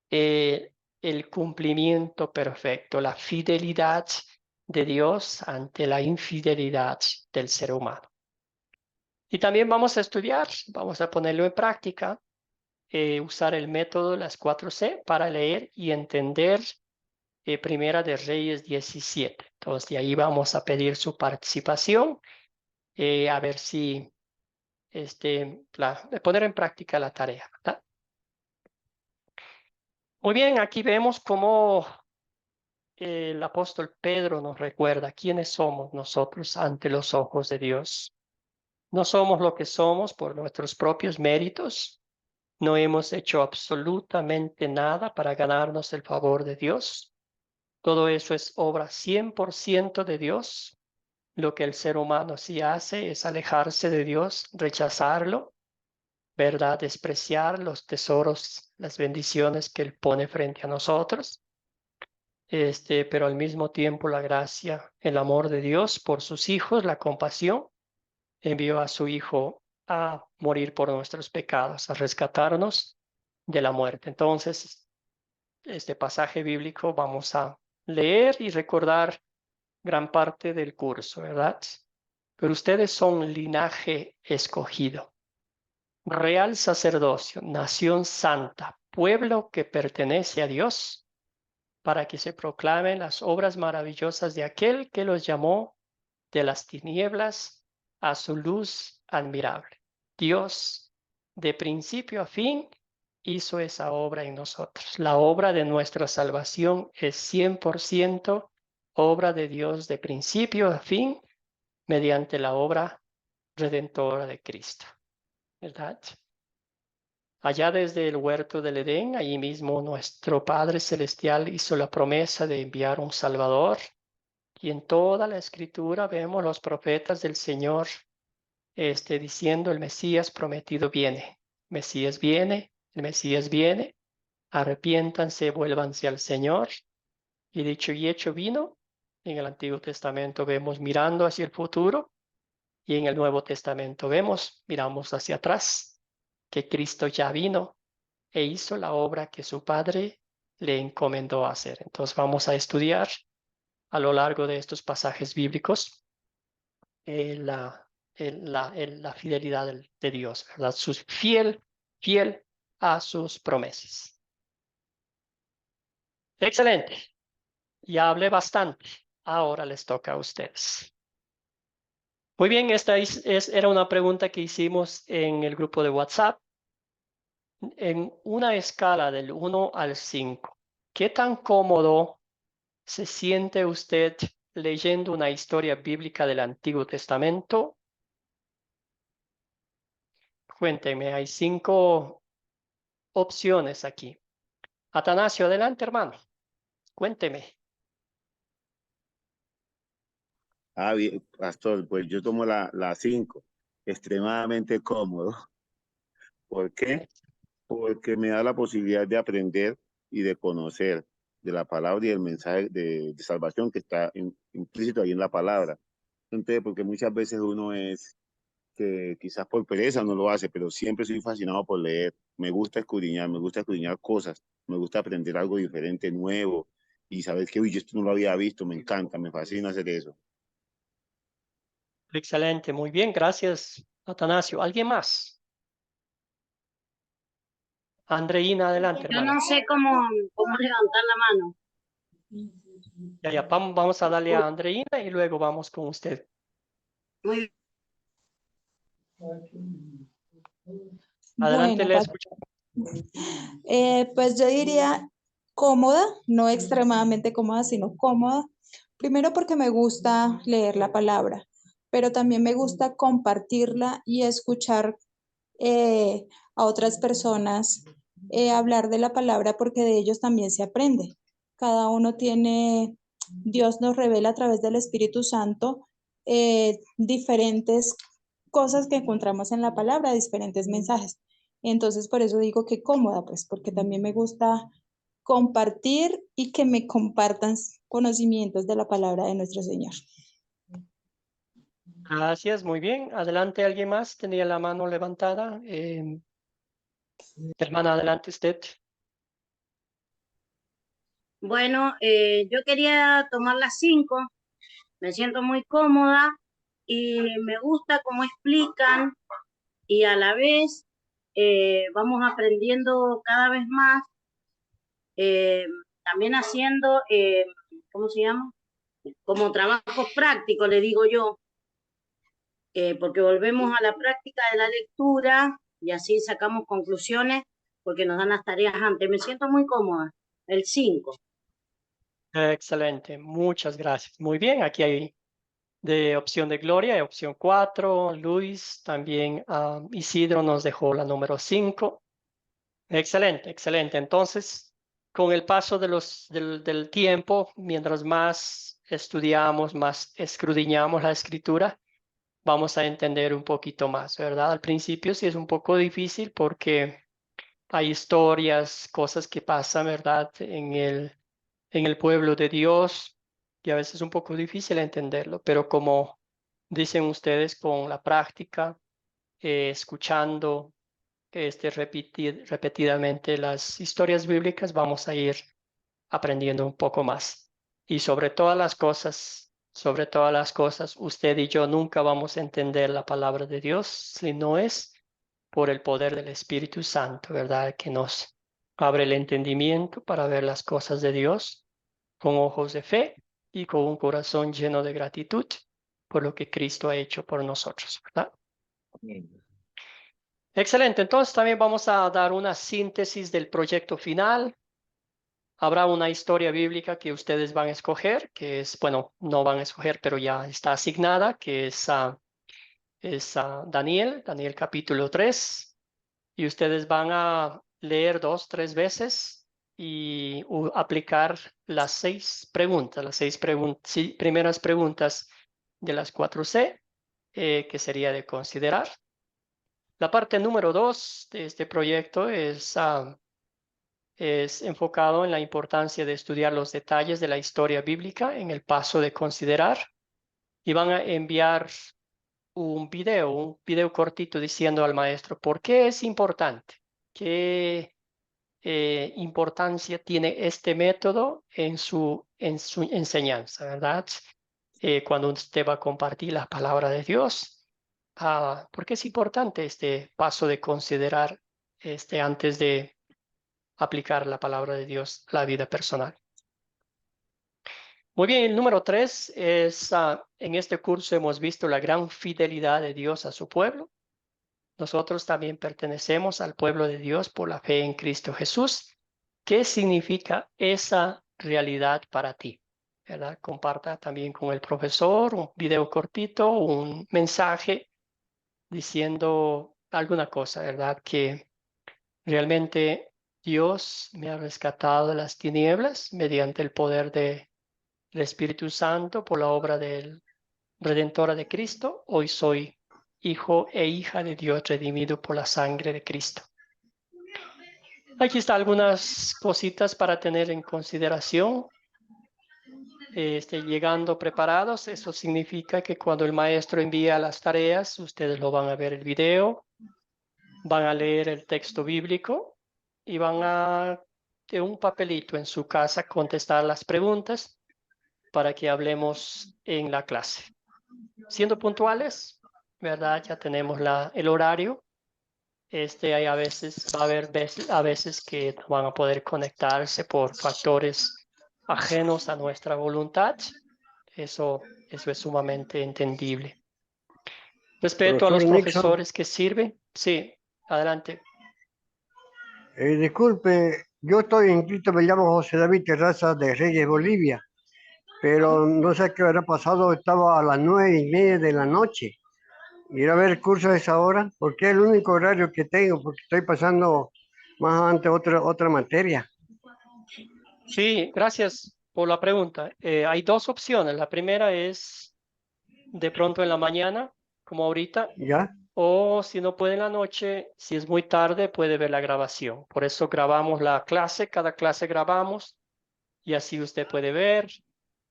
S1: el cumplimiento perfecto, la fidelidad de Dios ante la infidelidad del ser humano. Y también vamos a estudiar, vamos a ponerlo en práctica, usar el método las 4C para leer y entender Primera de Reyes 17. Entonces, de ahí vamos a pedir su participación, a ver si poner en práctica la tarea, ¿verdad? Muy bien, aquí vemos cómo el apóstol Pedro nos recuerda quiénes somos nosotros ante los ojos de Dios. No somos lo que somos por nuestros propios méritos. No hemos hecho absolutamente nada para ganarnos el favor de Dios. Todo eso es obra 100% de Dios. Lo que el ser humano sí hace es alejarse de Dios, rechazarlo, ¿verdad? Despreciar los tesoros, las bendiciones que Él pone frente a nosotros. Pero al mismo tiempo la gracia, el amor de Dios por sus hijos, la compasión, envió a su Hijo a morir por nuestros pecados, a rescatarnos de la muerte. Entonces, este pasaje bíblico vamos a leer y recordar gran parte del curso, ¿verdad? Pero ustedes son linaje escogido, real sacerdocio, nación santa, pueblo que pertenece a Dios, para que se proclamen las obras maravillosas de aquel que los llamó de las tinieblas a su luz admirable. Dios, de principio a fin, hizo esa obra en nosotros. La obra de nuestra salvación es 100% obra de Dios de principio a fin, mediante la obra redentora de Cristo, ¿verdad? Allá desde el huerto del Edén, allí mismo nuestro Padre Celestial hizo la promesa de enviar un Salvador. Y en toda la Escritura vemos los profetas del Señor diciendo el Mesías prometido viene. Mesías viene, el Mesías viene. Arrepiéntanse, vuélvanse al Señor. Y dicho y hecho vino. En el Antiguo Testamento vemos mirando hacia el futuro. Y en el Nuevo Testamento miramos hacia atrás, que Cristo ya vino e hizo la obra que su Padre le encomendó hacer. Entonces vamos a estudiar a lo largo de estos pasajes bíblicos la fidelidad de Dios, ¿verdad? Fiel a sus promesas. Excelente. Ya hablé bastante. Ahora les toca a ustedes. Muy bien, esta era una pregunta que hicimos en el grupo de WhatsApp. En una escala del 1 al 5, ¿qué tan cómodo se siente usted leyendo una historia bíblica del Antiguo Testamento? Cuénteme, hay 5 opciones aquí. Atanasio, adelante, hermano. Cuénteme.
S14: Bien, pastor, pues yo tomo la 5, extremadamente cómodo. ¿Por qué? Porque me da la posibilidad de aprender y de conocer de la palabra y del mensaje de salvación que está implícito ahí en la palabra. Entonces, porque muchas veces uno es que quizás por pereza no lo hace, pero siempre soy fascinado por leer. Me gusta escudriñar cosas, me gusta aprender algo diferente, nuevo, y saber que, uy, yo esto no lo había visto, me encanta, me fascina hacer eso.
S1: Excelente, muy bien, gracias, Atanasio. ¿Alguien más? Andreina, adelante,
S3: Yo
S1: hermana.
S3: no sé cómo levantar la mano.
S1: Ya, vamos a darle a Andreina y luego vamos con usted.
S3: Muy
S1: Adelante,
S17: Bueno,
S1: le escuchamos.
S17: pues yo diría cómoda, no extremadamente cómoda, sino cómoda. Primero porque me gusta leer la palabra, pero también me gusta compartirla y escuchar a otras personas hablar de la palabra porque de ellos también se aprende. Cada uno tiene, Dios nos revela a través del Espíritu Santo diferentes cosas que encontramos en la palabra, diferentes mensajes. Entonces, por eso digo que cómoda, pues, porque también me gusta compartir y que me compartan conocimientos de la palabra de nuestro Señor.
S1: Gracias, muy bien. Adelante, ¿alguien más? Tenía la mano levantada. Hermana, adelante usted.
S3: Bueno, yo quería tomar las 5 Me siento muy cómoda y me gusta cómo explican y a la vez vamos aprendiendo cada vez más, también haciendo, ¿cómo se llama? Como trabajos prácticos, le digo yo, porque volvemos a la práctica de la lectura y así sacamos conclusiones porque nos dan las tareas antes. Me siento muy cómoda. El 5.
S1: Excelente, muchas gracias. Muy bien, aquí hay de opción de Gloria, hay opción 4, Luis, también Isidro nos dejó la número 5. Excelente, excelente. Entonces, con el paso del tiempo, mientras más estudiamos, más escudriñamos la escritura, vamos a entender un poquito más, ¿verdad? Al principio sí es un poco difícil porque hay historias, cosas que pasan, ¿verdad? En el pueblo de Dios y a veces es un poco difícil entenderlo, pero como dicen ustedes, con la práctica, escuchando repetidamente las historias bíblicas, vamos a ir aprendiendo un poco más. Y sobre todas las cosas, usted y yo nunca vamos a entender la palabra de Dios si no es por el poder del Espíritu Santo, ¿verdad? Que nos abre el entendimiento para ver las cosas de Dios con ojos de fe y con un corazón lleno de gratitud por lo que Cristo ha hecho por nosotros, ¿verdad? Excelente, entonces también vamos a dar una síntesis del proyecto final. Habrá una historia bíblica que ustedes van a escoger, que es, bueno, no van a escoger, pero ya está asignada, que es Daniel capítulo 3, y ustedes van a leer 2, 3 veces y aplicar las 6 preguntas, primeras preguntas de las 4C, que sería de considerar. La parte número 2 de este proyecto es enfocado en la importancia de estudiar los detalles de la historia bíblica en el paso de considerar, y van a enviar un video cortito diciendo al maestro por qué es importante, qué importancia tiene este método en su enseñanza, ¿verdad? Cuando usted va a compartir la palabra de Dios. ¿Por qué es importante este paso de considerar antes de aplicar la palabra de Dios a la vida personal? Muy bien, el número 3 es, en este curso hemos visto la gran fidelidad de Dios a su pueblo. Nosotros también pertenecemos al pueblo de Dios por la fe en Cristo Jesús. ¿Qué significa esa realidad para ti? ¿Verdad? Comparta también con el profesor un video cortito, un mensaje diciendo alguna cosa, ¿verdad? Que realmente Dios me ha rescatado de las tinieblas mediante el poder del Espíritu Santo por la obra del Redentora de Cristo. Hoy soy hijo e hija de Dios redimido por la sangre de Cristo. Aquí están algunas cositas para tener en consideración. Llegando preparados, eso significa que cuando el maestro envía las tareas, ustedes lo van a ver el video, van a leer el texto bíblico y van a, de un papelito en su casa, contestar las preguntas para que hablemos en la clase. Siendo puntuales, ¿verdad? Ya tenemos el horario. Hay a veces, va a haber a veces que no van a poder conectarse por factores ajenos a nuestra voluntad. Eso es sumamente entendible. Respeto a los profesores que sirven. Sí, adelante.
S19: Disculpe, yo estoy inscrito, me llamo José David Terraza de Reyes, Bolivia, pero no sé qué habrá pasado, estaba a las 9:30 de la noche. Ir a ver el curso a esa hora, porque es el único horario que tengo, porque estoy pasando más adelante otra materia.
S1: Sí, gracias por la pregunta. Hay dos opciones. La primera es de pronto en la mañana, como ahorita.
S19: ¿Ya?
S1: O si no puede en la noche, si es muy tarde, puede ver la grabación. Por eso grabamos la clase, cada clase grabamos y así usted puede ver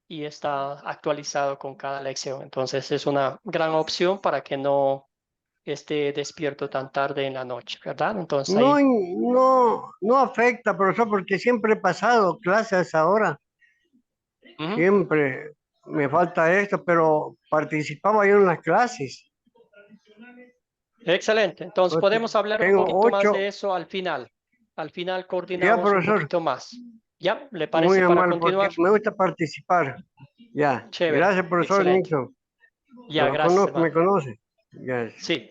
S1: y está actualizado con cada lección. Entonces es una gran opción para que no esté despierto tan tarde en la noche, ¿verdad? Entonces ahí...
S19: No afecta, profesor, porque siempre he pasado clases a esa hora. Siempre. me falta esto, pero participaba yo en las clases.
S1: Excelente. Entonces
S19: Pues,
S1: podemos hablar un
S19: tengo
S1: poquito más
S19: 8,
S1: de eso al final. Al final
S19: ya,
S1: coordinamos un
S19: profesor,
S1: poquito más. ¿Ya? ¿Le
S19: muy
S1: parece para
S19: amable, porque
S1: continuar?
S19: me gusta participar. Ya,
S1: Chévere.
S19: gracias, profesor
S1: Excelente.
S19: Nixon.
S1: Ya,
S19: Lo
S1: gracias,
S19: conozco, me
S1: hermano.
S19: conoce. Ya.
S1: Sí.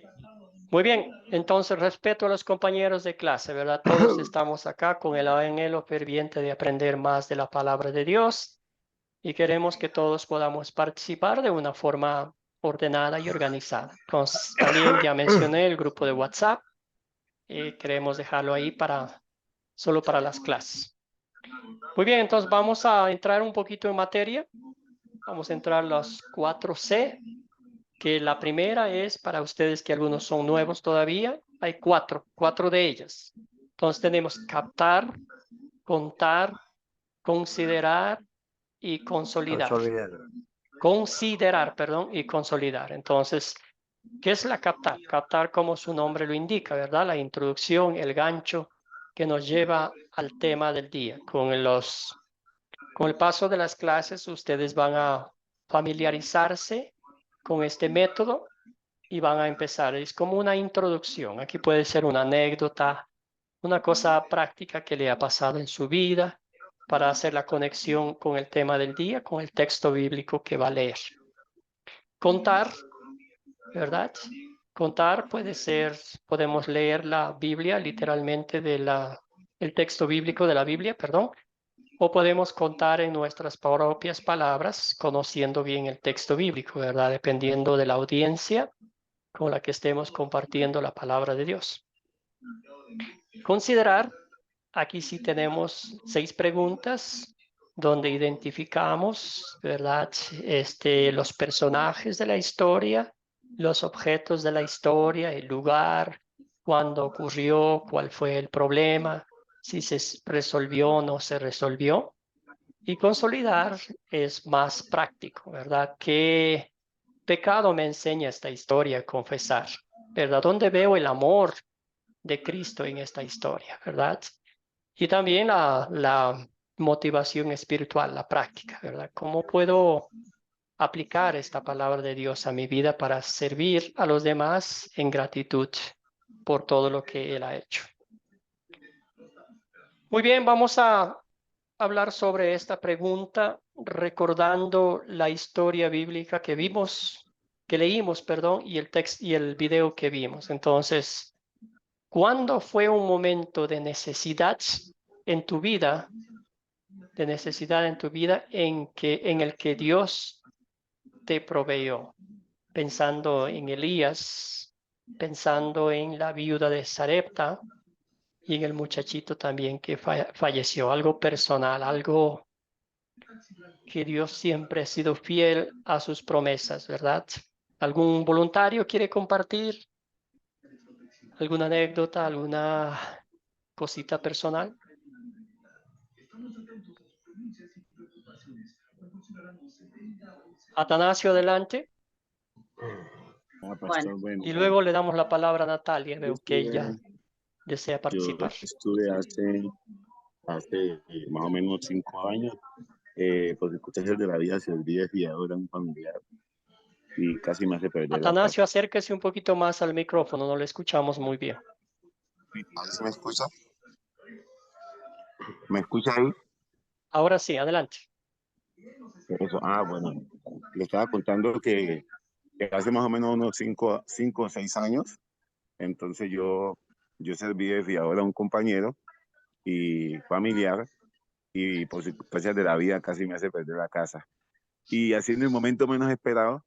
S1: Muy bien. Entonces, respeto a los compañeros de clase, ¿verdad? Todos estamos acá con el anhelo ferviente de aprender más de la palabra de Dios y queremos que todos podamos participar de una forma ordenada y organizada. Entonces, también ya mencioné el grupo de WhatsApp. Queremos dejarlo ahí solo para las clases. Muy bien, entonces vamos a entrar un poquito en materia. Vamos a entrar los 4C, que la primera es para ustedes que algunos son nuevos todavía. Hay cuatro de ellas. Entonces tenemos captar, contar, considerar y consolidar. Considerar, perdón, y consolidar. Entonces, ¿qué es la captar? Captar, como su nombre lo indica, ¿verdad? La introducción, el gancho que nos lleva al tema del día. Con el paso de las clases, ustedes van a familiarizarse con este método y van a empezar. Es como una introducción. Aquí puede ser una anécdota, una cosa práctica que le ha pasado en su vida para hacer la conexión con el tema del día, con el texto bíblico que va a leer. Contar, ¿verdad? Contar puede ser, podemos leer la Biblia literalmente el texto bíblico de la Biblia, perdón, o podemos contar en nuestras propias palabras, conociendo bien el texto bíblico, ¿verdad? Dependiendo de la audiencia con la que estemos compartiendo la palabra de Dios. Considerar, aquí sí tenemos 6 preguntas donde identificamos, ¿verdad? Los personajes de la historia, los objetos de la historia, el lugar, cuándo ocurrió, cuál fue el problema, si se resolvió o no se resolvió. Y consolidar es más práctico, ¿verdad? ¿Qué pecado me enseña esta historia a confesar? ¿Verdad? ¿Dónde veo el amor de Cristo en esta historia? ¿Verdad? Y también la motivación espiritual, la práctica, ¿verdad? ¿Cómo puedo aplicar esta palabra de Dios a mi vida para servir a los demás en gratitud por todo lo que Él ha hecho? Muy bien, vamos a hablar sobre esta pregunta recordando la historia bíblica que leímos, perdón, y el texto y el video que vimos. Entonces, ¿cuándo fue un momento de necesidad en tu vida, en el que Dios te proveyó? Pensando en Elías, pensando en la viuda de Sarepta y en el muchachito también que falleció, algo personal, algo que Dios siempre ha sido fiel a sus promesas, ¿verdad? ¿Algún voluntario quiere compartir alguna anécdota, alguna cosita personal? Atanasio, adelante.
S14: Pastor, bueno,
S1: Y luego le damos la palabra a Natalia,
S14: yo
S1: veo que ella
S14: estuve,
S1: desea
S14: yo
S1: participar.
S14: estuve hace más o menos 5 años, por circunstancias de la vida, serví de fiador a un familiar y casi me hace perder la
S1: Atanasio,
S14: casa.
S1: acérquese un poquito más al micrófono, no le escuchamos muy bien.
S14: ¿Sí me escucha? ¿Me escucha ahí?
S1: Ahora sí, adelante.
S14: Eso, bueno, le estaba contando que hace más o menos unos 5 o 6 años, entonces yo serví de fiador a un compañero y familiar y por circunstancias de la vida casi me hace perder la casa. Y así en el momento menos esperado,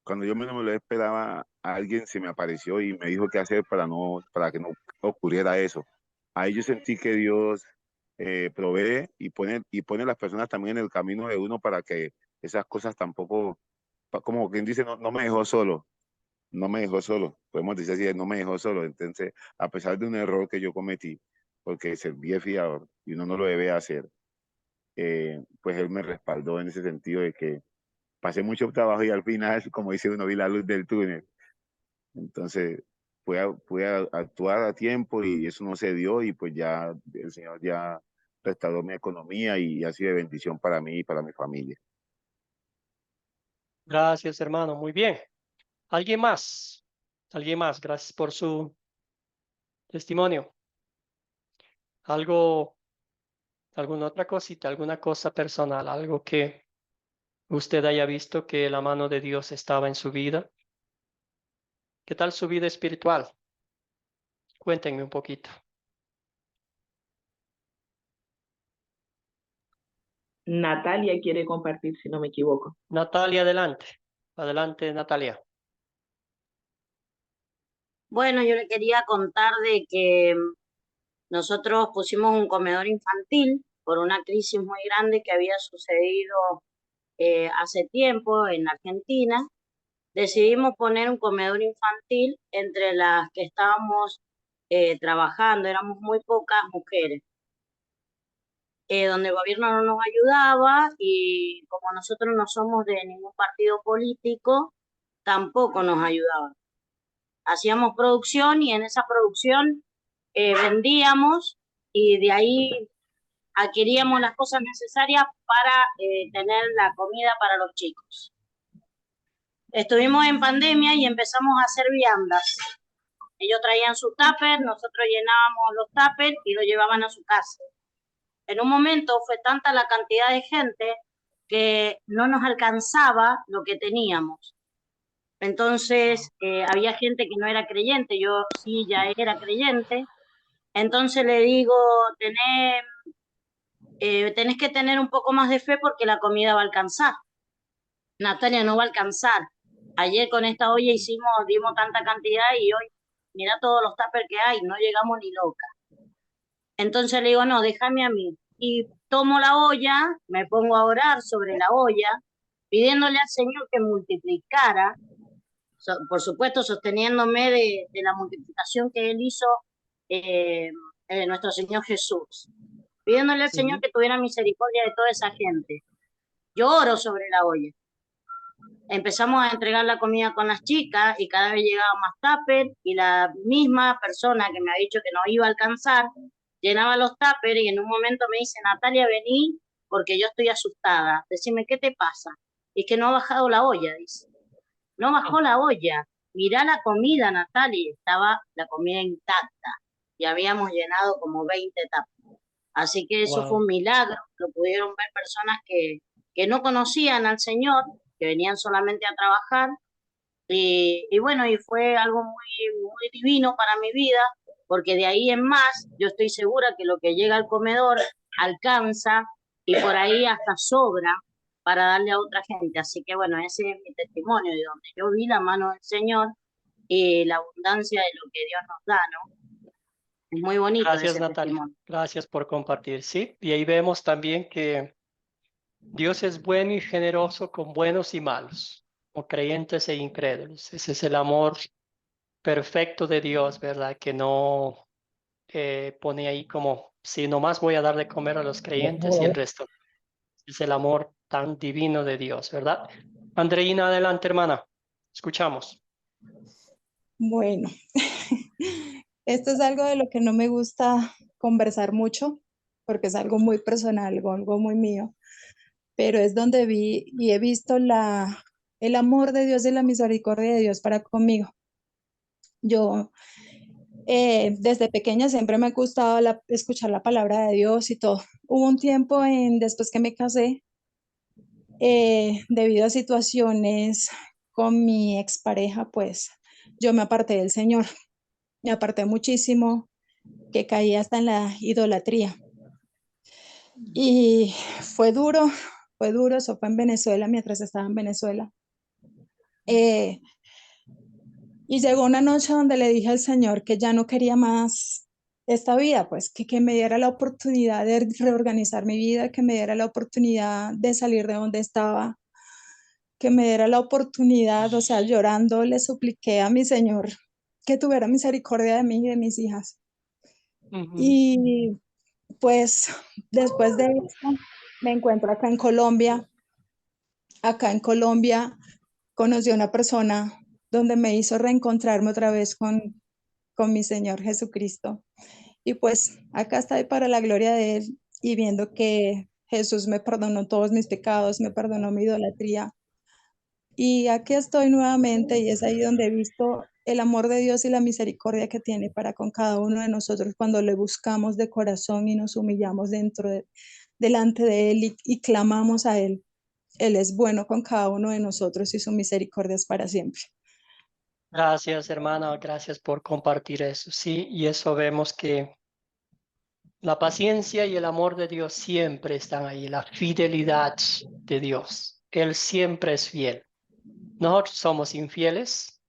S14: cuando yo menos me lo esperaba, alguien se me apareció y me dijo qué hacer para que no ocurriera eso. Ahí yo sentí que Dios provee y pone las personas también en el camino de uno para que esas cosas tampoco, como quien dice, no me dejó solo, no me dejó solo, podemos decir así, no me dejó solo. Entonces, a pesar de un error que yo cometí, porque serví de fiador y uno no lo debe hacer, pues él me respaldó en ese sentido de que pasé mucho trabajo y al final, como dice uno, vi la luz del túnel. Entonces, pude actuar a tiempo y eso no se dio y pues ya el Señor ya restauró mi economía y ha sido de bendición para mí y para mi familia.
S1: Gracias, hermano. Muy bien. ¿Alguien más? ¿Alguien más? Gracias por su testimonio. Algo, alguna otra cosita, alguna cosa personal, algo que usted haya visto que la mano de Dios estaba en su vida. ¿Qué tal su vida espiritual? Cuéntenme un poquito.
S15: Natalia quiere compartir, si no me equivoco.
S1: Natalia, adelante. Adelante, Natalia.
S3: Bueno, yo le quería contar de que nosotros pusimos un comedor infantil por una crisis muy grande que había sucedido hace tiempo en Argentina. Decidimos poner un comedor infantil entre las que estábamos trabajando, éramos muy pocas mujeres, donde el gobierno no nos ayudaba y como nosotros no somos de ningún partido político, tampoco nos ayudaban. Hacíamos producción y en esa producción vendíamos y de ahí adquiríamos las cosas necesarias para tener la comida para los chicos. Estuvimos en pandemia y empezamos a hacer viandas. Ellos traían su tupper, nosotros llenábamos los tuppers y lo llevaban a su casa. En un momento fue tanta la cantidad de gente que no nos alcanzaba lo que teníamos. Entonces había gente que no era creyente, yo sí ya era creyente. Entonces le digo, tenés que tener un poco más de fe porque la comida va a alcanzar. Natalia, no va a alcanzar. Ayer con esta olla dimos tanta cantidad y hoy, mira todos los tuppers que hay, no llegamos ni loca. Entonces le digo, no, déjame a mí. Y tomo la olla, me pongo a orar sobre la olla, pidiéndole al Señor que multiplicara, por supuesto sosteniéndome de la multiplicación que Él hizo nuestro Señor Jesús. Pidiéndole al Señor que tuviera misericordia de toda esa gente. Yo oro sobre la olla. Empezamos a entregar la comida con las chicas y cada vez llegaba más tuppers y la misma persona que me ha dicho que no iba a alcanzar llenaba los tuppers y en un momento me dice, Natalia, vení porque yo estoy asustada. Decime, ¿qué te pasa? Es que no ha bajado la olla, dice. No bajó la olla. Mirá la comida, Natalia, estaba la comida intacta y habíamos llenado como 20 tuppers. Así que eso fue un milagro, lo pudieron ver personas que no conocían al Señor, que venían solamente a trabajar, y bueno, y fue algo muy divino para mi vida, porque de ahí en más, yo estoy segura que lo que llega al comedor alcanza, y por ahí hasta sobra para darle a otra gente. Así que bueno, ese es mi testimonio, de donde yo vi la mano del Señor y la abundancia de lo que Dios nos da, ¿no? Es muy bonito.
S1: Gracias,
S3: ese
S1: Natalia.
S3: testimonio.
S1: Gracias por compartir. Sí, y ahí vemos también que Dios es bueno y generoso con buenos y malos, o creyentes e incrédulos. Ese es el amor perfecto de Dios, ¿verdad? Que no pone ahí como, si nomás voy a dar de comer a los creyentes y el resto. Es el amor tan divino de Dios, ¿verdad? Andreina, adelante, hermana. Escuchamos.
S17: Bueno, esto es algo de lo que no me gusta conversar mucho, porque es algo muy personal, algo muy mío, pero es donde vi y he visto el amor de Dios y la misericordia de Dios para conmigo. Yo desde pequeña siempre me ha gustado escuchar la palabra de Dios y todo. Hubo un tiempo después que me casé, debido a situaciones con mi expareja, pues yo me aparté del Señor. Me aparté muchísimo, que caí hasta en la idolatría. Y fue duro, eso fue en Venezuela, mientras estaba en Venezuela. Y llegó una noche donde le dije al Señor que ya no quería más esta vida, pues que me diera la oportunidad de reorganizar mi vida, que me diera la oportunidad de salir de donde estaba, que me diera la oportunidad, o sea, llorando le supliqué a mi Señor que tuviera misericordia de mí y de mis hijas. Y pues después de esto me encuentro acá en Colombia. Acá en Colombia conocí a una persona donde me hizo reencontrarme otra vez con mi Señor Jesucristo. Y pues acá estoy para la gloria de Él y viendo que Jesús me perdonó todos mis pecados, me perdonó mi idolatría. Y aquí estoy nuevamente y es ahí donde he visto el amor de Dios y la misericordia que tiene para con cada uno de nosotros cuando le buscamos de corazón y nos humillamos delante de Él y clamamos a Él. Él es bueno con cada uno de nosotros y su misericordia es para siempre.
S1: Gracias, hermana, gracias por compartir eso. Sí, y eso vemos que la paciencia y el amor de Dios siempre están ahí, la fidelidad de Dios. Él siempre es fiel. Nosotros somos infieles,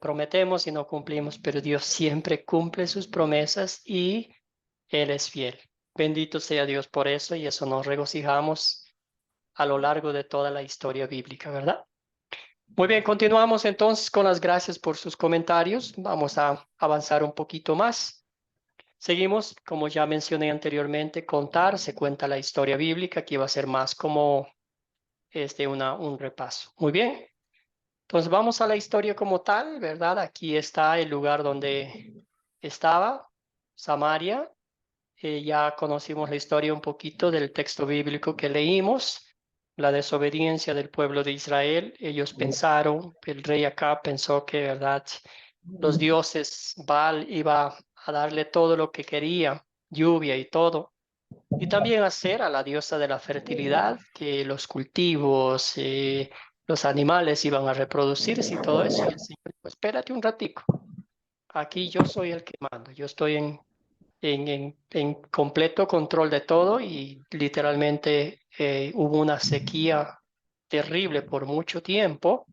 S1: prometemos y no cumplimos, pero Dios siempre cumple sus promesas y Él es fiel. Bendito sea Dios por eso y eso nos regocijamos a lo largo de toda la historia bíblica, ¿verdad? Muy bien, continuamos entonces con las gracias por sus comentarios. Vamos a avanzar un poquito más. Seguimos, como ya mencioné anteriormente, contar, se cuenta la historia bíblica, aquí va a ser más como un repaso. Muy bien, entonces vamos a la historia como tal, ¿verdad? Aquí está el lugar donde estaba Samaria. Ya conocimos la historia un poquito del texto bíblico que leímos, la desobediencia del pueblo de Israel. Ellos pensaron, el rey Acab pensó que, ¿verdad?, los dioses Baal iba a darle todo lo que quería, lluvia y todo. Y también hacer a la diosa de la fertilidad, que los cultivos, los animales iban a reproducirse y todo eso. Y el Señor dijo, espérate un ratico, aquí yo soy el que mando, yo estoy en completo control de todo y literalmente hubo una sequía terrible por mucho tiempo,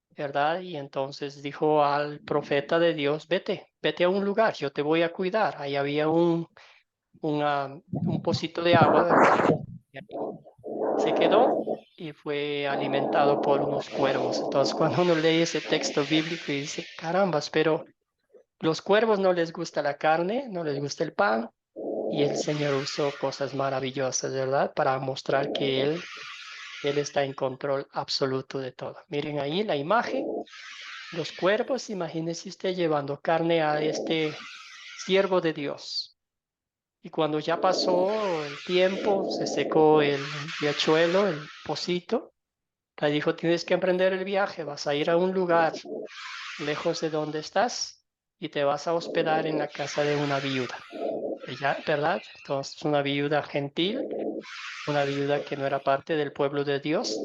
S1: ¿verdad? Y entonces dijo al profeta de Dios, vete a un lugar, yo te voy a cuidar. Ahí había un pocito de agua, ¿verdad? Y ahí se quedó y fue alimentado por unos cuervos. Entonces, cuando uno lee ese texto bíblico y dice, carambas, pero los cuervos no les gusta la carne, no les gusta el pan, y el Señor usó cosas maravillosas, ¿verdad? Para mostrar que Él está en control absoluto de todo. Miren ahí la imagen, los cuervos, imagínese usted llevando carne a este siervo de Dios. Y cuando ya pasó el tiempo, se secó el riachuelo, el pocito, le dijo, tienes que emprender el viaje, vas a ir a un lugar lejos de donde estás y te vas a hospedar en la casa de una viuda. Ella, ¿verdad? Entonces, una viuda gentil, una viuda que no era parte del pueblo de Dios,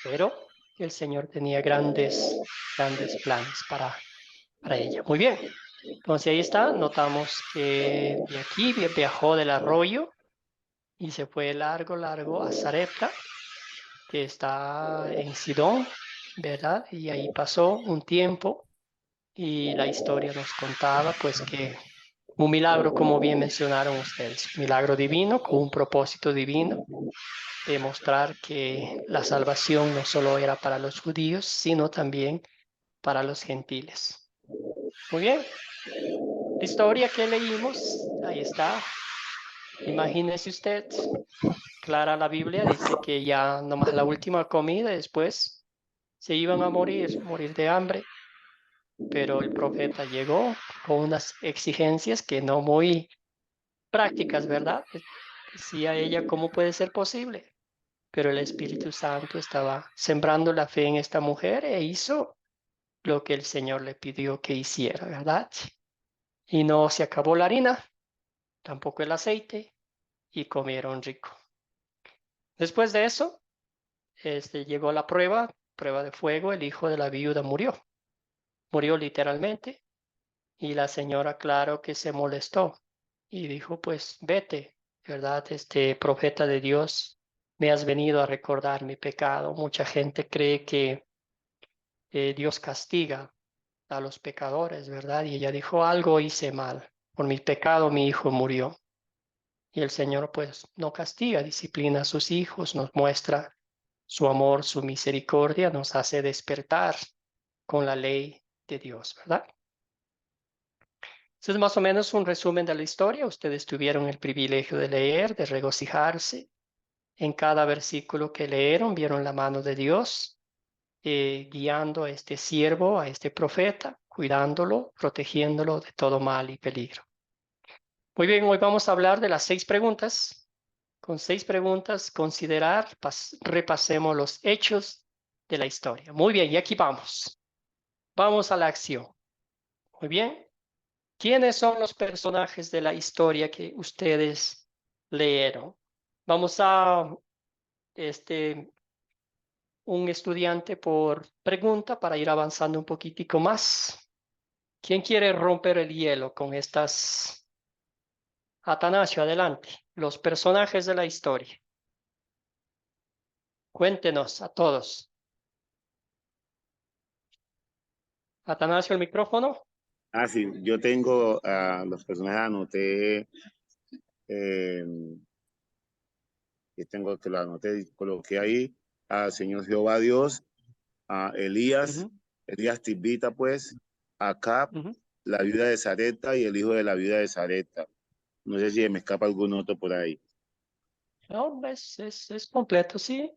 S1: pero el Señor tenía grandes planes para ella. Muy bien. Entonces ahí está, notamos que de aquí viajó del arroyo y se fue largo a Sarepta, que está en Sidón, ¿verdad? Y ahí pasó un tiempo y la historia nos contaba pues que un milagro, como bien mencionaron ustedes, un milagro divino con un propósito divino, de mostrar que la salvación no solo era para los judíos, sino también para los gentiles. Muy bien. La historia que leímos, ahí está. Imagínese usted, clara la Biblia, dice que ya nomás la última comida, después se iban a morir de hambre, pero el profeta llegó con unas exigencias que no muy prácticas, ¿verdad? Decía ella, ¿cómo puede ser posible? Pero el Espíritu Santo estaba sembrando la fe en esta mujer e hizo lo que el Señor le pidió que hiciera, ¿verdad? Y no se acabó la harina, tampoco el aceite, y comieron rico. Después de eso, llegó la prueba de fuego, el hijo de la viuda murió literalmente, y la señora claro que se molestó y dijo, pues vete, ¿verdad? Profeta de Dios, me has venido a recordar mi pecado. Mucha gente cree que Dios castiga a los pecadores, ¿verdad? Y ella dijo, algo hice mal, por mi pecado mi hijo murió. Y el Señor pues no castiga, disciplina a sus hijos, nos muestra su amor, su misericordia, nos hace despertar con la ley de Dios, ¿verdad? Eso es más o menos un resumen de la historia. Ustedes tuvieron el privilegio de leer, de regocijarse. En cada versículo que leyeron, vieron la mano de Dios guiando a este siervo, a este profeta, cuidándolo, protegiéndolo de todo mal y peligro. Muy bien, hoy vamos a hablar de las 6 preguntas. Con 6 preguntas, considerar, repasemos los hechos de la historia. Muy bien, y aquí vamos. Vamos a la acción. Muy bien. ¿Quiénes son los personajes de la historia que ustedes leyeron? Vamos a un estudiante por pregunta para ir avanzando un poquitico más. ¿Quién quiere romper el hielo con estas? Atanasio, adelante. Los personajes de la historia. Cuéntenos a todos. Atanasio, el micrófono.
S14: Ah, sí, yo tengo a los personajes, anoté, que tengo que lo anoté y coloqué ahí al Señor Jehová Dios, a Elías, Elías Tibita, pues, Acab, la viuda de Sarepta y el hijo de la viuda de Sarepta. No sé si me escapa algún otro por ahí.
S1: No, es completo, sí.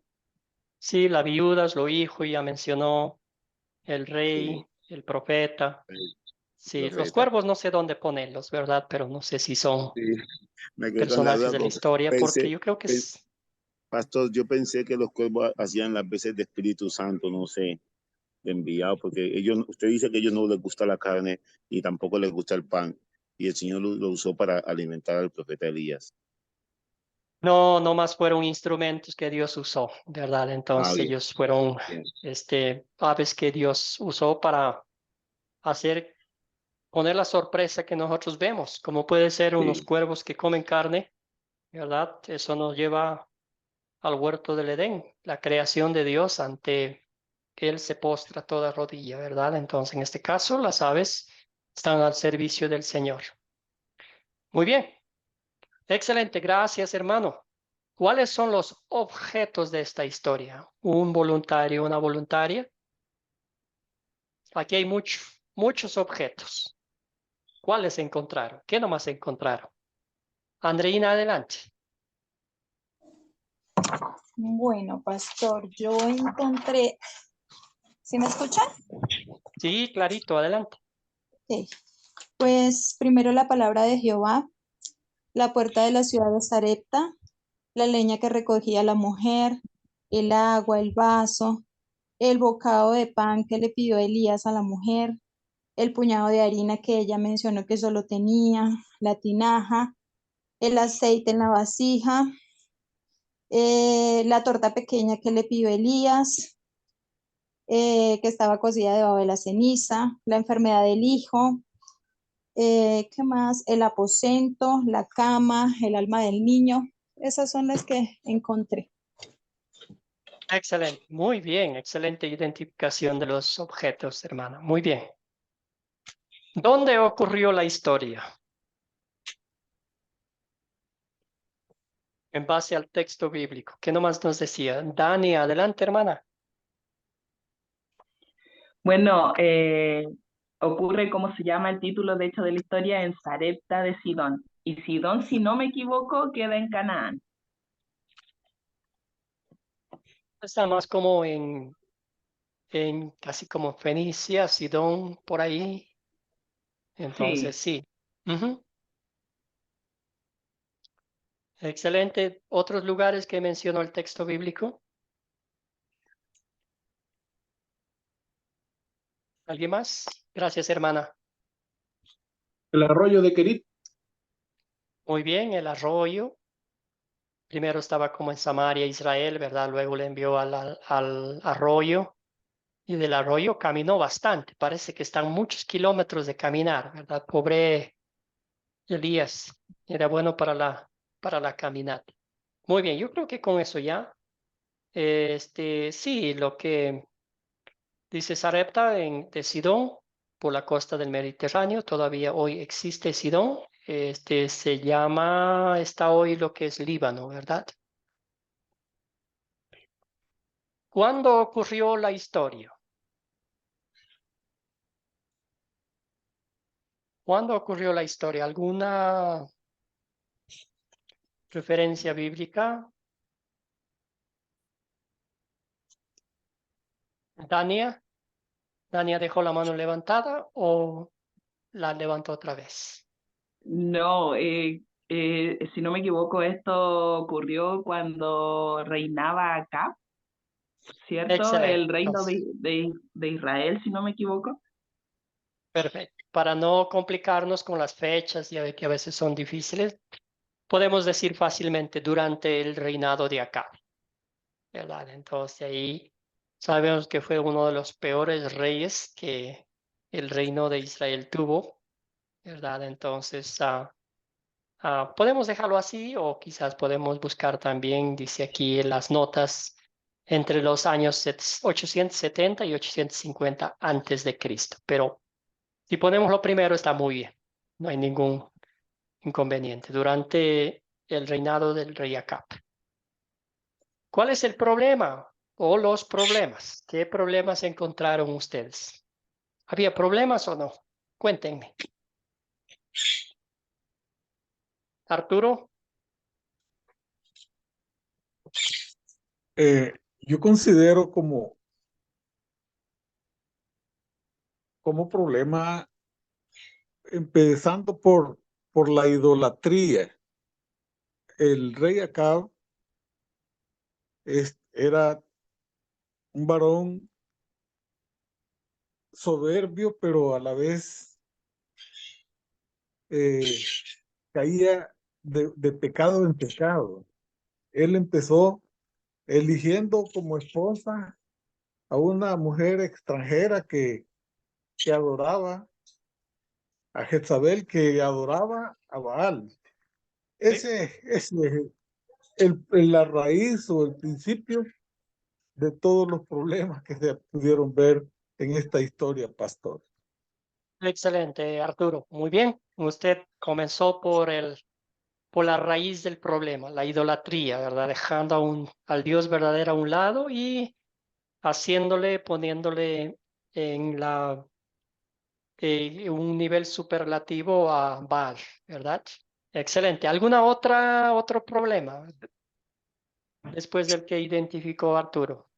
S1: Sí, la viuda, lo hijo, ya mencionó el rey, el profeta. Sí, los
S14: Profeta.
S1: cuervos no sé dónde ponerlos, ¿verdad? Pero no sé si son
S14: Sí, me quedé con la
S1: personajes
S14: duda
S1: de la
S14: porque
S1: historia, porque
S14: pensé,
S1: yo creo que es...
S14: Pastor, yo pensé que los cuervos hacían las veces de Espíritu Santo, no sé, de enviado, porque ellos, usted dice que a ellos no les gusta la carne y tampoco les gusta el pan, y el Señor lo usó para alimentar al profeta Elías.
S1: No, no más fueron instrumentos que Dios usó, ¿verdad? Entonces
S14: Bien,
S1: ellos fueron
S14: bien.
S1: aves que Dios usó para poner la sorpresa que nosotros vemos, como puede ser unos cuervos que comen carne, ¿verdad? Eso nos lleva al huerto del Edén, la creación de Dios ante que Él se postra toda rodilla, ¿verdad? Entonces, en este caso, las aves están al servicio del Señor. Muy bien, excelente, gracias, hermano. ¿Cuáles son los objetos de esta historia? ¿Un voluntario, una voluntaria? Aquí hay muchos objetos. ¿Cuáles encontraron? ¿Qué nomás encontraron? Andreina, adelante.
S17: Bueno, pastor, yo encontré, ¿sí me escuchan?
S1: Sí, clarito, adelante.
S17: Ok. Pues primero la palabra de Jehová, la puerta de la ciudad de Sarepta, la leña que recogía la mujer, el agua, el vaso, el bocado de pan que le pidió Elías a la mujer, el puñado de harina que ella mencionó que solo tenía, la tinaja, el aceite en la vasija, la torta pequeña que le pidió Elías, que estaba cocida debajo de la ceniza, la enfermedad del hijo, ¿qué más? El aposento, la cama, el alma del niño. Esas son las que encontré.
S1: Excelente, muy bien, excelente identificación de los objetos, hermana. Muy bien. ¿Dónde ocurrió la historia? En base al texto bíblico. ¿Qué nomás nos decía? Dani, adelante, hermana.
S15: Bueno, ocurre, como se llama el título de hecho de la historia, en Sarepta de Sidón. Y Sidón, si no me equivoco, queda en Canaán.
S1: Está más como en casi como Fenicia, Sidón, por ahí. Entonces, sí. Ujú. Excelente. ¿Otros lugares que mencionó el texto bíblico? ¿Alguien más? Gracias, hermana.
S5: El arroyo de Querit.
S1: Muy bien, el arroyo. Primero estaba como en Samaria, Israel, ¿verdad? Luego le envió al arroyo y del arroyo caminó bastante. Parece que están muchos kilómetros de caminar, ¿verdad? Pobre Elías, era bueno para la caminata. Muy bien, yo creo que con eso ya. Sí, lo que dice Sarepta de Sidón, por la costa del Mediterráneo, todavía hoy existe Sidón. Está hoy lo que es Líbano, ¿verdad? ¿Cuándo ocurrió la historia? ¿Cuándo ocurrió la historia? ¿Alguna referencia bíblica? Dania, ¿Dania dejó la mano levantada o la levantó otra vez?
S15: No, si no me equivoco, esto ocurrió cuando reinaba Acab. ¿cierto?
S1: Excelente.
S15: El reino
S1: Entonces,
S15: de Israel, si no me equivoco.
S1: perfecto. Para no complicarnos con las fechas, ya ve que a veces son difíciles, podemos decir fácilmente durante el reinado de Acab, ¿verdad? Entonces ahí sabemos que fue uno de los peores reyes que el reino de Israel tuvo, ¿verdad? Entonces, podemos dejarlo así o quizás podemos buscar también, dice aquí en las notas, entre los años 870 y 850 antes de Cristo. Pero si ponemos lo primero está muy bien, no hay ningún inconveniente. Durante el reinado del rey Acab. ¿Cuál es el problema o los problemas? ¿Qué problemas encontraron ustedes? ¿Había problemas o no? Cuéntenme. Arturo.
S10: Yo considero como problema, empezando por la idolatría. El rey Acab era un varón soberbio, pero a la vez caía de pecado en pecado. Él empezó eligiendo como esposa a una mujer extranjera que adoraba a Jezabel, que adoraba a Baal. Ese es la raíz o el principio de todos los problemas que se pudieron ver en esta historia, pastor.
S1: Excelente, Arturo. Muy bien. Usted comenzó por la raíz del problema, la idolatría, ¿verdad? Dejando al Dios verdadero a un lado y poniéndole en un nivel superlativo a Baal, ¿verdad? Excelente. ¿Otro problema después del que identificó Arturo?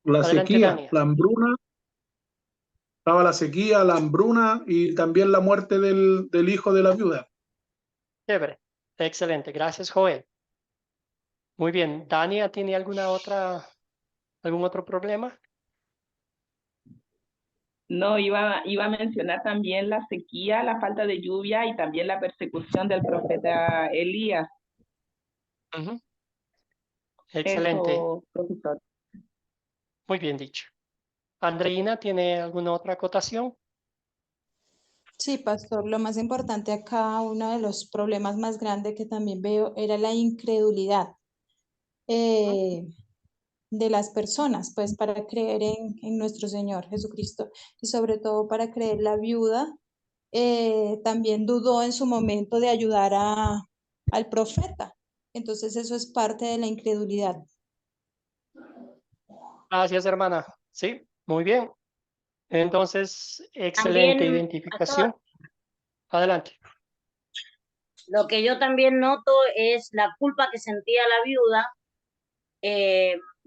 S5: La
S1: Adelante,
S5: sequía,
S1: Daniel.
S5: la hambruna, estaba la sequía, la hambruna y también la muerte del hijo de la viuda.
S1: Chévere. Excelente. Gracias, Joel. Muy bien. ¿Dania tiene algún otro problema?
S15: No, iba a mencionar también la sequía, la falta de lluvia y también la persecución del profeta Elías.
S1: Excelente.
S15: Eso, profesor.
S1: Muy bien dicho. Andreina, ¿tiene alguna otra acotación?
S17: Sí, pastor, lo más importante acá, uno de los problemas más grandes que también veo era la incredulidad de las personas, pues para creer en nuestro Señor Jesucristo y sobre todo para creer la viuda, también dudó en su momento de ayudar al profeta. Entonces eso es parte de la incredulidad.
S1: Gracias, hermana. Sí, muy bien. Entonces, excelente
S3: También,
S1: identificación.
S3: pastor,
S1: Adelante.
S3: lo que yo también noto es la culpa que sentía la viuda.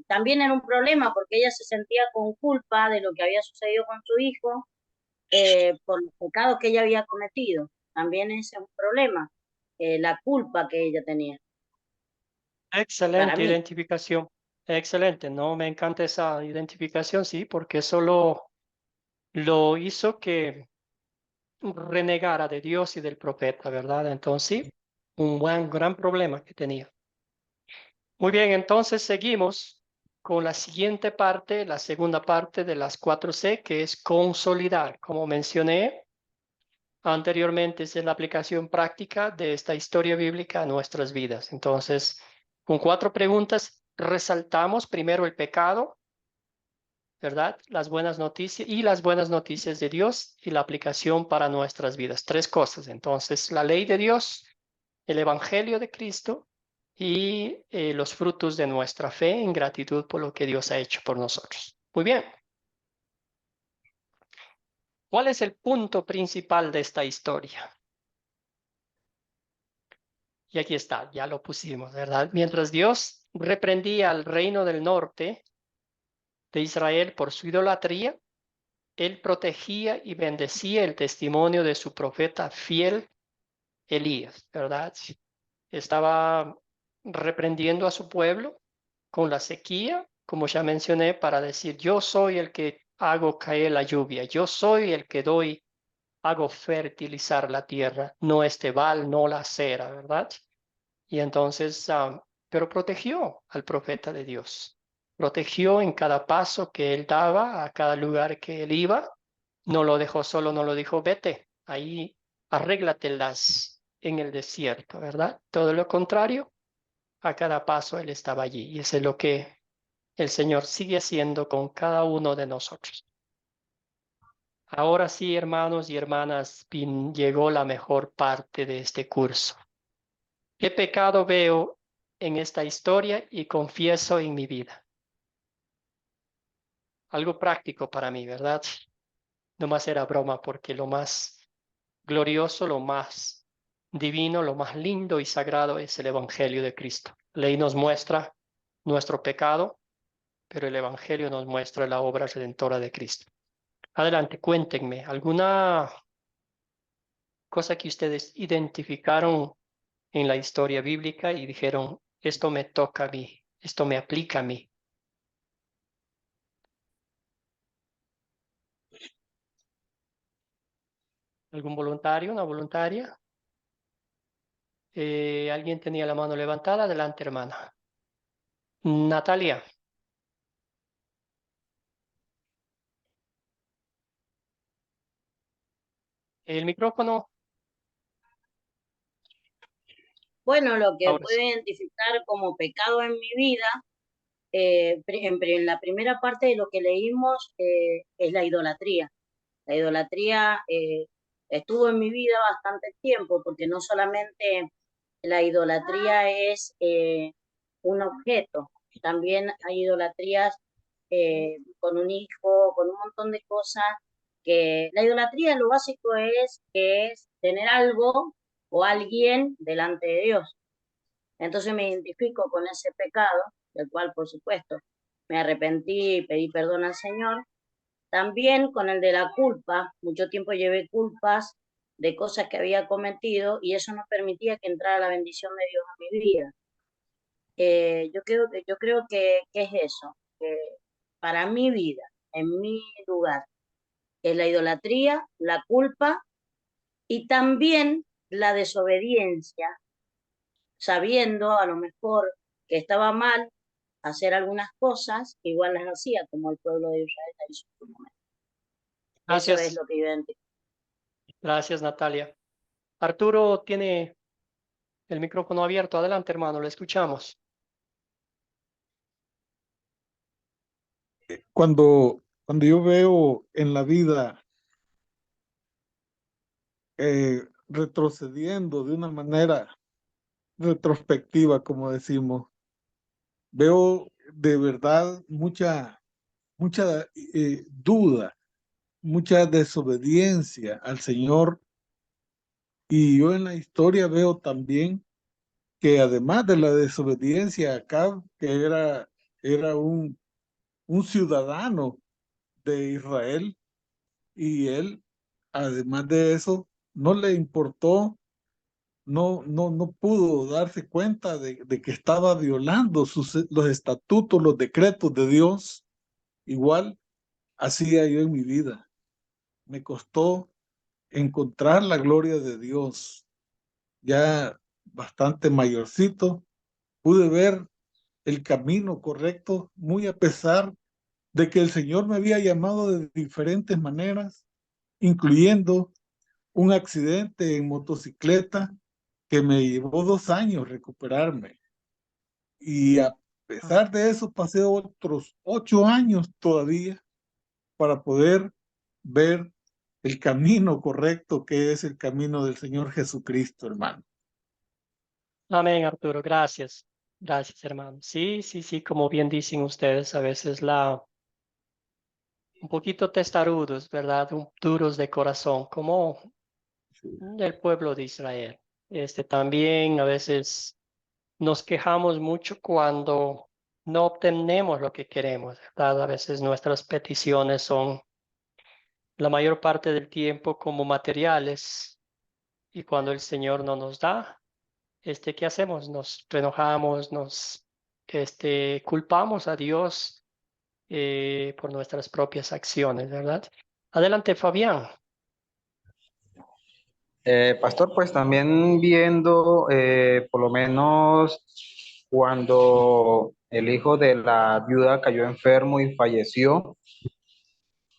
S3: También era un problema porque ella se sentía con culpa de lo que había sucedido con su hijo por los pecados que ella había cometido. También ese es un problema, la culpa que ella tenía. Para
S1: Excelente
S3: mí.
S1: identificación. Excelente. No, me encanta esa identificación, sí, porque eso lo hizo que renegara de Dios y del profeta, ¿verdad? Entonces, sí, un gran problema que tenía. Muy bien, entonces seguimos con la siguiente parte, la segunda parte de las 4C, que es consolidar. Como mencioné anteriormente, es la aplicación práctica de esta historia bíblica a nuestras vidas. Entonces, con 4 preguntas, resaltamos primero el pecado, ¿verdad? Las buenas noticias y las buenas noticias de Dios y la aplicación para nuestras vidas. 3 cosas. Entonces, la ley de Dios, el evangelio de Cristo y los frutos de nuestra fe en gratitud por lo que Dios ha hecho por nosotros. Muy bien. ¿Cuál es el punto principal de esta historia? Y aquí está, ya lo pusimos, ¿verdad? Mientras Dios reprendía al reino del norte de Israel por su idolatría, Él protegía y bendecía el testimonio de su profeta fiel, Elías, ¿verdad? Estaba reprendiendo a su pueblo con la sequía como ya mencioné, para decir, yo soy el que hago caer la lluvia, yo soy el que hago fertilizar la tierra, no este val, no la cera, ¿verdad? Y entonces, pero protegió al profeta de Dios, protegió en cada paso que él daba, a cada lugar que él iba, no lo dejó solo, no lo dijo, vete, ahí arréglatelas en el desierto, ¿verdad? Todo lo contrario, a cada paso él estaba allí, y eso es lo que el Señor sigue haciendo con cada uno de nosotros. Ahora sí, hermanos y hermanas, llegó la mejor parte de este curso. ¿Qué pecado veo en esta historia y confieso en mi vida? Algo práctico para mí, ¿verdad? No más era broma, porque lo más glorioso, lo más divino, lo más lindo y sagrado es el Evangelio de Cristo. La ley nos muestra nuestro pecado, pero el Evangelio nos muestra la obra redentora de Cristo. Adelante, cuéntenme, ¿alguna cosa que ustedes identificaron en la historia bíblica y dijeron, esto me toca a mí, esto me aplica a mí? ¿Algún voluntario, una voluntaria? ¿Alguien tenía la mano levantada? Adelante, hermana. Natalia. El micrófono.
S3: Bueno, lo que
S1: Ahora
S3: puedo
S1: sí.
S3: identificar como pecado en mi vida, en la primera parte de lo que leímos, es la idolatría. La idolatría estuvo en mi vida bastante tiempo, porque no solamente la idolatría es un objeto, también hay idolatrías con un hijo, con un montón de cosas, que la idolatría lo básico es que es tener algo o alguien delante de Dios. Entonces me identifico con ese pecado, del cual por supuesto me arrepentí y pedí perdón al Señor. También con el de la culpa, mucho tiempo llevé culpas de cosas que había cometido y eso no permitía que entrara la bendición de Dios a mi vida. Yo creo que es eso, que para mi vida, en mi lugar, es la idolatría, la culpa y también la desobediencia, sabiendo a lo mejor que estaba mal hacer algunas cosas, igual las hacía, como el pueblo de Israel hizo en su momento. Eso es
S1: Gracias.
S3: lo que yo identifico.
S1: Gracias, Natalia. Arturo tiene el micrófono abierto. Adelante, hermano, le escuchamos.
S10: Cuando yo veo en la vida retrocediendo de una manera retrospectiva, como decimos, veo de verdad mucha duda, mucha desobediencia al Señor. Y yo en la historia veo también que además de la desobediencia, Acab, que era un ciudadano de Israel, y él, además de eso, no le importó, no pudo darse cuenta de que estaba violando los estatutos, los decretos de Dios. Igual hacía yo en mi vida. Me costó encontrar la gloria de Dios. Ya bastante mayorcito, pude ver el camino correcto, muy a pesar de que el Señor me había llamado de diferentes maneras, incluyendo un accidente en motocicleta que me llevó 2 años recuperarme. Y a pesar de eso, pasé otros 8 años todavía para poder ver el camino correcto, que es el camino del Señor Jesucristo, hermano.
S1: Amén, Arturo. Gracias. Gracias, hermano. Sí, sí, sí, como bien dicen ustedes, a veces un poquito testarudos, ¿verdad? Duros de corazón, como el pueblo de Israel. También a veces nos quejamos mucho cuando no obtenemos lo que queremos, ¿verdad? A veces nuestras peticiones son la mayor parte del tiempo como materiales, y cuando el Señor no nos da, ¿qué hacemos? Nos enojamos, culpamos a Dios por nuestras propias acciones, ¿verdad? Adelante, Fabián.
S8: Pastor, pues también viendo, por lo menos cuando el hijo de la viuda cayó enfermo y falleció,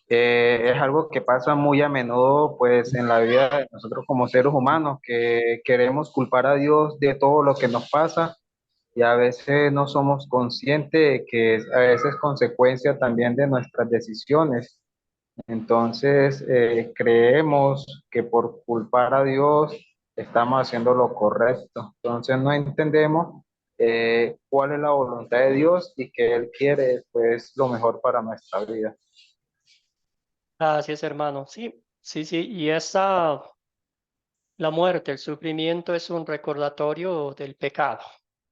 S8: es algo que pasa muy a menudo, pues, en la vida de nosotros como seres humanos, que queremos culpar a Dios de todo lo que nos pasa y a veces no somos conscientes de que a veces es consecuencia también de nuestras decisiones. Entonces, creemos que por culpar a Dios estamos haciendo lo correcto. Entonces, no entendemos cuál es la voluntad de Dios y que Él quiere, pues, lo mejor para nuestra vida.
S1: Gracias, hermano. Sí, sí, sí. Y la muerte, el sufrimiento es un recordatorio del pecado,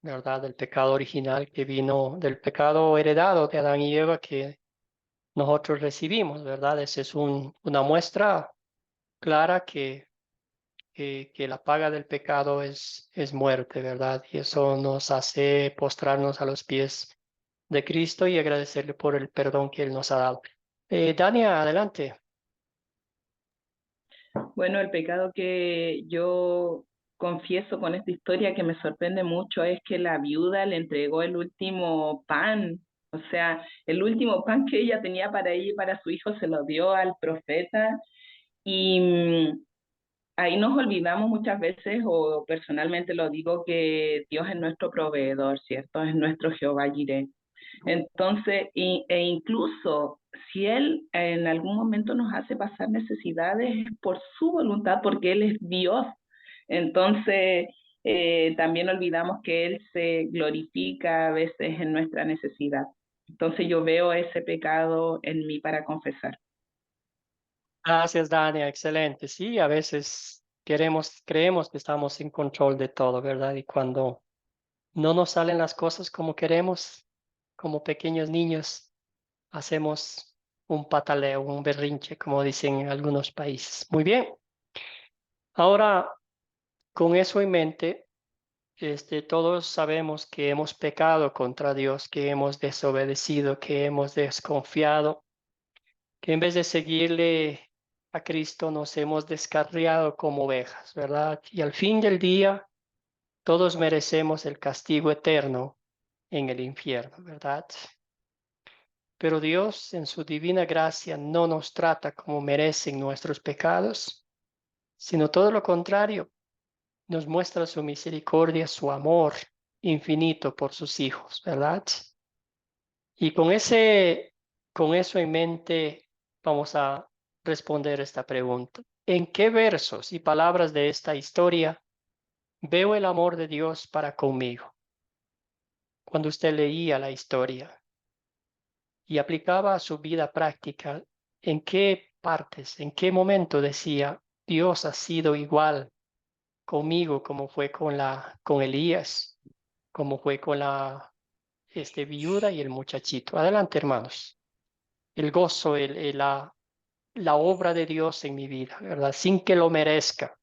S1: ¿verdad? Del pecado original que vino, del pecado heredado de Adán y Eva que nosotros recibimos, ¿verdad? Esa es una muestra clara que la paga del pecado es muerte, ¿verdad? Y eso nos hace postrarnos a los pies de Cristo y agradecerle por el perdón que Él nos ha dado. Dania, adelante.
S15: Bueno, el pecado que yo confieso con esta historia que me sorprende mucho es que la viuda le entregó el último pan, o sea, el último pan que ella tenía para ella y para su hijo se lo dio al profeta y ahí nos olvidamos muchas veces, o personalmente lo digo, que Dios es nuestro proveedor, ¿cierto? Es nuestro Jehová Jireh. Entonces, e incluso si Él en algún momento nos hace pasar necesidades, es por su voluntad, porque Él es Dios. Entonces, también olvidamos que Él se glorifica a veces en nuestra necesidad. Entonces, yo veo ese pecado en mí para confesar.
S1: Gracias, Dania. Excelente. Sí, a veces creemos que estamos en control de todo, ¿verdad? Y cuando no nos salen las cosas como queremos, como pequeños niños, hacemos un pataleo, un berrinche, como dicen en algunos países. Muy bien. Ahora, con eso en mente, todos sabemos que hemos pecado contra Dios, que hemos desobedecido, que hemos desconfiado, que en vez de seguirle a Cristo nos hemos descarriado como ovejas, ¿verdad? Y al fin del día, todos merecemos el castigo eterno en el infierno, ¿verdad? Pero Dios, en su divina gracia, no nos trata como merecen nuestros pecados, sino todo lo contrario, nos muestra su misericordia, su amor infinito por sus hijos, ¿verdad? Y con eso en mente, vamos a responder esta pregunta. ¿En qué versos y palabras de esta historia veo el amor de Dios para conmigo? Cuando usted leía la historia y aplicaba a su vida práctica, ¿en qué partes, en qué momento decía, Dios ha sido igual conmigo como fue con Elías, como fue con la viuda y el muchachito? Adelante, hermanos. El gozo, la obra de Dios en mi vida, ¿verdad? Sin que lo merezca,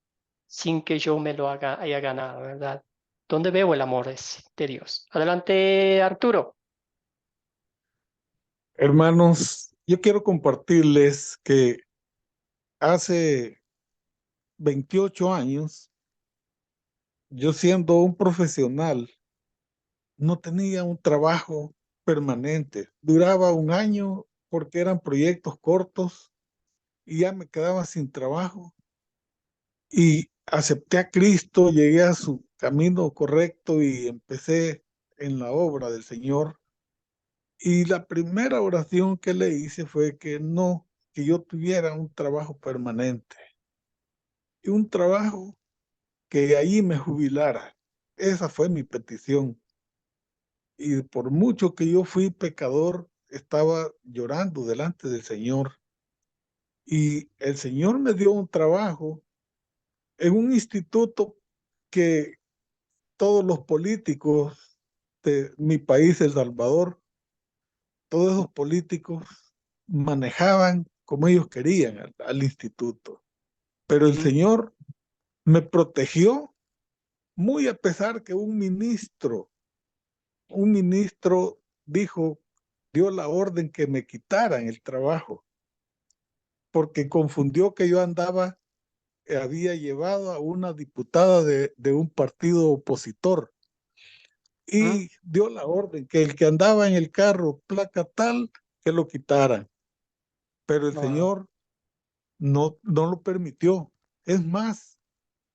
S1: sin que yo me lo haya ganado, ¿verdad? ¿Dónde veo el amor de Dios? Adelante, Arturo.
S10: Hermanos, yo quiero compartirles que hace 28 años, yo siendo un profesional, no tenía un trabajo permanente. Duraba un año porque eran proyectos cortos y ya me quedaba sin trabajo. Y acepté a Cristo, llegué a su camino correcto y empecé en la obra del Señor. Y la primera oración que le hice fue que yo tuviera un trabajo permanente y un trabajo que allí me jubilara. Esa fue mi petición. Y por mucho que yo fui pecador, estaba llorando delante del Señor. Y el Señor me dio un trabajo en un instituto que todos los políticos de mi país, El Salvador, todos esos políticos manejaban como ellos querían al instituto. Pero el Señor me protegió muy a pesar que un ministro dijo dio la orden que me quitaran el trabajo, porque confundió que yo había llevado a una diputada de un partido opositor y dio la orden que el que andaba en el carro placa tal, que lo quitaran. Pero el Señor no lo permitió. Es más,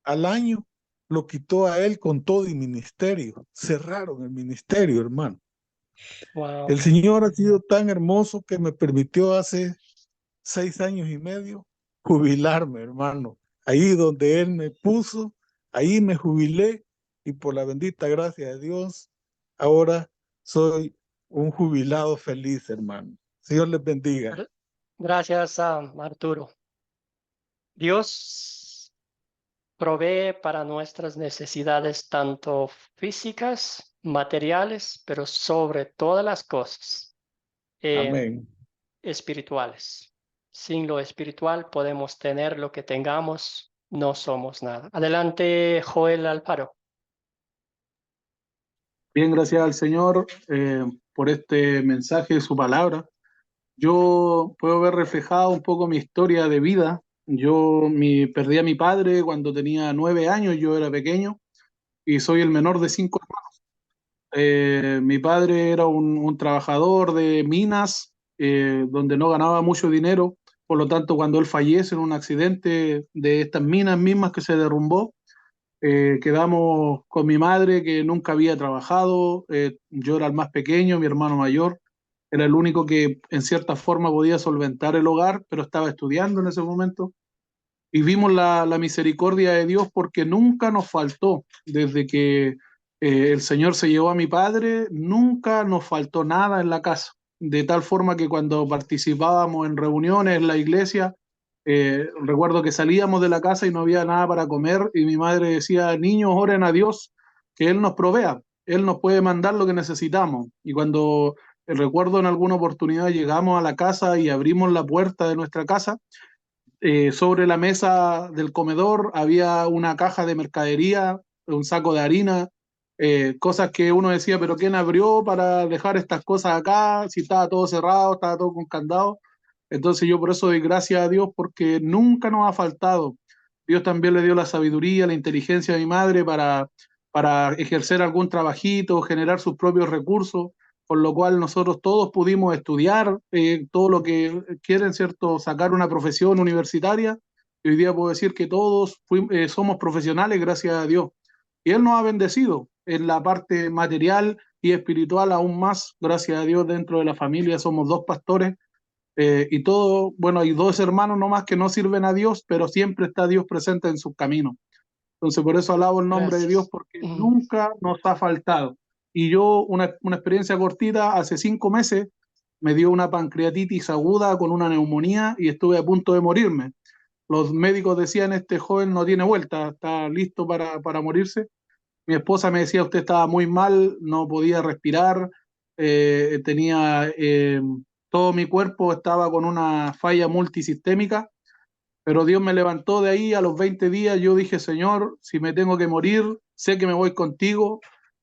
S10: al año lo quitó a él con todo y ministerio. Cerraron el ministerio, hermano. El Señor ha sido tan hermoso que me permitió hace 6 años y medio jubilarme, hermano. Ahí donde Él me puso, ahí me jubilé y por la bendita gracia de Dios, ahora soy un jubilado feliz, hermano. Señor les bendiga.
S1: Gracias, Arturo. Dios provee para nuestras necesidades tanto físicas, materiales, pero sobre todas las cosas,
S10: Amén.
S1: espirituales. Sin lo espiritual podemos tener lo que tengamos, no somos nada. Adelante, Joel Alfaro.
S5: Bien, gracias al Señor por este mensaje, su palabra. Yo puedo ver reflejada un poco mi historia de vida. Perdí a mi padre cuando tenía 9 años, yo era pequeño y soy el menor de 5 hermanos. Mi padre era un trabajador de minas donde no ganaba mucho dinero, por lo tanto cuando él fallece en un accidente de estas minas mismas que se derrumbó, quedamos con mi madre que nunca había trabajado, yo era el más pequeño, mi hermano mayor era el único que en cierta forma podía solventar el hogar, pero estaba estudiando en ese momento. Y vimos la misericordia de Dios porque nunca nos faltó, desde que el Señor se llevó a mi padre, nunca nos faltó nada en la casa. De tal forma que cuando participábamos en reuniones en la iglesia, recuerdo que salíamos de la casa y no había nada para comer y mi madre decía, niños, oren a Dios, que Él nos provea, Él nos puede mandar lo que necesitamos. Y cuando recuerdo en alguna oportunidad llegamos a la casa y abrimos la puerta de nuestra casa, sobre la mesa del comedor había una caja de mercadería, un saco de harina, cosas que uno decía, pero ¿quién abrió para dejar estas cosas acá? Si estaba todo cerrado, estaba todo con candado. Entonces yo por eso doy gracias a Dios porque nunca nos ha faltado. Dios también le dio la sabiduría, la inteligencia a mi madre para ejercer algún trabajito, generar sus propios recursos, con lo cual nosotros todos pudimos estudiar todo lo que quieren, ¿cierto? Sacar una profesión universitaria. Y hoy día puedo decir que todos somos profesionales gracias a Dios. Y Él nos ha bendecido en la parte material y espiritual aún más, gracias a Dios, dentro de la familia. Somos 2 pastores y todo, bueno, hay 2 hermanos nomás que no sirven a Dios, pero siempre está Dios presente en sus caminos. Entonces, por eso alabo el nombre de Dios, porque nunca nos ha faltado. Y yo, una experiencia cortita, hace 5 meses me dio una pancreatitis aguda con una neumonía y estuve a punto de morirme. Los médicos decían, este joven no tiene vuelta, está listo para morirse. Mi esposa me decía, usted estaba muy mal, no podía respirar, todo mi cuerpo estaba con una falla multisistémica, pero Dios me levantó de ahí a los 20 días. Yo dije, Señor, si me tengo que morir, sé que me voy contigo,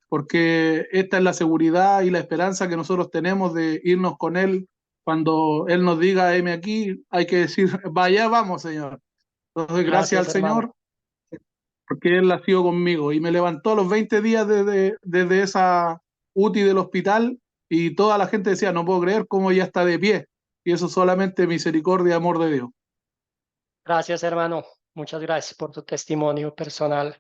S5: porque esta es la seguridad y la esperanza que nosotros tenemos de irnos con Él. Cuando Él nos diga, heme aquí, hay que decir, vaya, vamos, Señor. Entonces, gracias al Señor, porque Él ha sido conmigo. Y me levantó a los 20 días desde esa UTI del hospital y toda la gente decía, no puedo creer cómo ya está de pie. Y eso solamente misericordia y amor de Dios.
S1: Gracias, hermano. Muchas gracias por tu testimonio personal.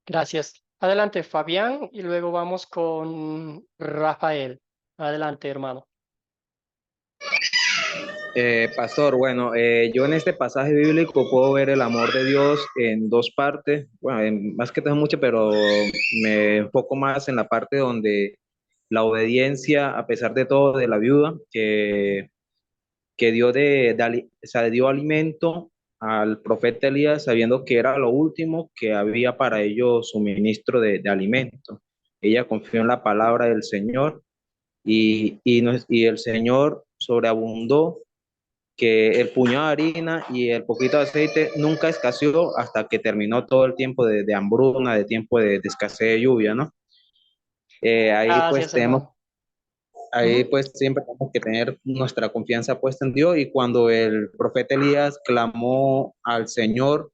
S1: Gracias. Adelante, Fabián, y luego vamos con Rafael. Adelante, hermano.
S20: Pastor, bueno, yo en este pasaje bíblico puedo ver el amor de Dios en 2 partes. Bueno, más que todo mucho, pero me enfoco más en la parte donde la obediencia, a pesar de todo, de la viuda, que dio o sea, dio alimento al profeta Elías, sabiendo que era lo último que había para ellos suministro de alimento. Ella confió en la palabra del Señor y el Señor sobreabundó, que el puñado de harina y el poquito de aceite nunca escaseó hasta que terminó todo el tiempo de hambruna, de tiempo de escasez de lluvia, ¿no? Ahí pues ahí pues siempre tenemos que tener nuestra confianza puesta en Dios, y cuando el profeta Elías clamó al Señor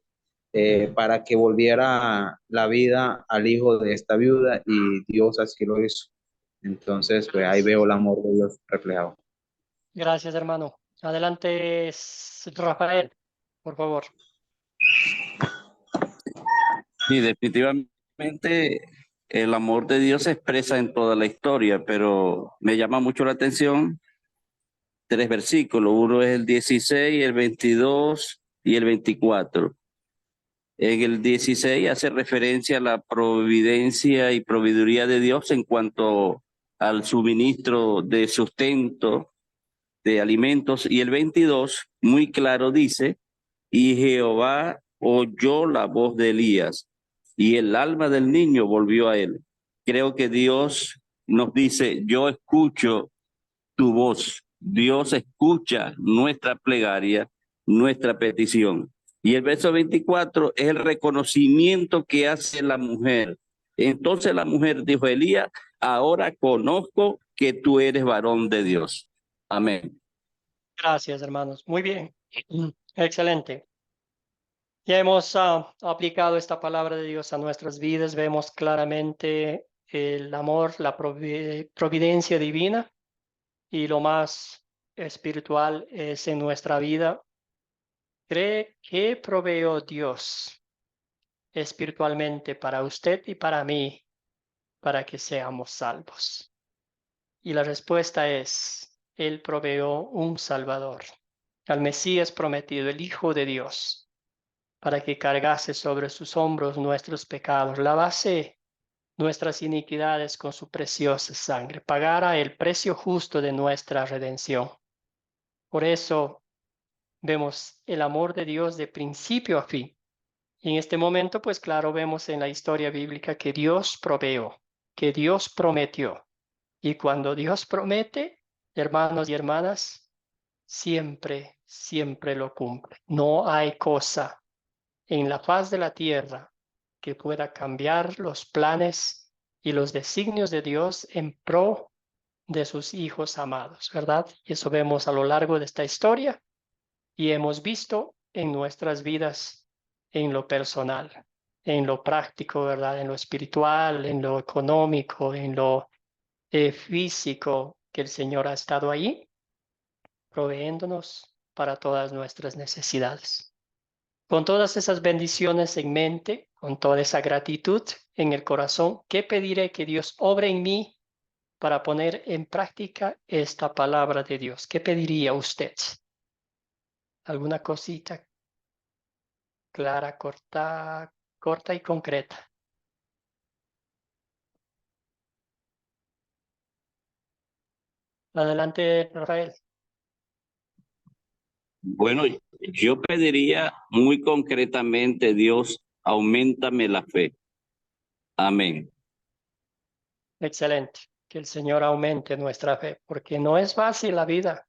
S20: para que volviera la vida al hijo de esta viuda, y Dios así lo hizo. Entonces, pues ahí veo el amor de Dios reflejado.
S1: Gracias, hermano. Adelante, Rafael, por favor.
S2: Sí, definitivamente el amor de Dios se expresa en toda la historia, pero me llama mucho la atención 3 versículos. Uno es el 16, el 22 y el 24. En el 16 hace referencia a la providencia y proveeduría de Dios en cuanto al suministro de sustento, de alimentos, y el 22 muy claro dice: y Jehová oyó la voz de Elías, y el alma del niño volvió a él. Creo que Dios nos dice: yo escucho tu voz. Dios escucha nuestra plegaria, nuestra petición. Y el verso 24 es el reconocimiento que hace la mujer. Entonces la mujer dijo a Elías: ahora conozco que tú eres varón de Dios. Amén.
S1: Gracias, hermanos. Muy bien. Excelente. Ya hemos aplicado esta palabra de Dios a nuestras vidas. Vemos claramente el amor, la providencia divina, y lo más espiritual es en nuestra vida. ¿Cree que proveyó Dios espiritualmente para usted y para mí para que seamos salvos? Y la respuesta es: Él proveyó un Salvador, al Mesías prometido, el Hijo de Dios, para que cargase sobre sus hombros nuestros pecados, lavase nuestras iniquidades con su preciosa sangre, pagara el precio justo de nuestra redención. Por eso vemos el amor de Dios de principio a fin. Y en este momento, pues claro, vemos en la historia bíblica que Dios proveó, que Dios prometió. Y cuando Dios promete, hermanos y hermanas, siempre, siempre lo cumple. No hay cosa en la faz de la tierra que pueda cambiar los planes y los designios de Dios en pro de sus hijos amados, ¿verdad? Y eso vemos a lo largo de esta historia y hemos visto en nuestras vidas, en lo personal, en lo práctico, ¿verdad? En lo espiritual, en lo económico, en lo físico, que el Señor ha estado ahí proveyéndonos para todas nuestras necesidades. Con todas esas bendiciones en mente, con toda esa gratitud en el corazón, ¿qué pediré que Dios obre en mí para poner en práctica esta palabra de Dios? ¿Qué pediría usted? ¿Alguna cosita clara, corta y concreta? Adelante, Rafael.
S2: Bueno, yo pediría muy concretamente: Dios, auméntame la fe. Amén.
S1: Excelente. Que el Señor aumente nuestra fe, porque no es fácil la vida,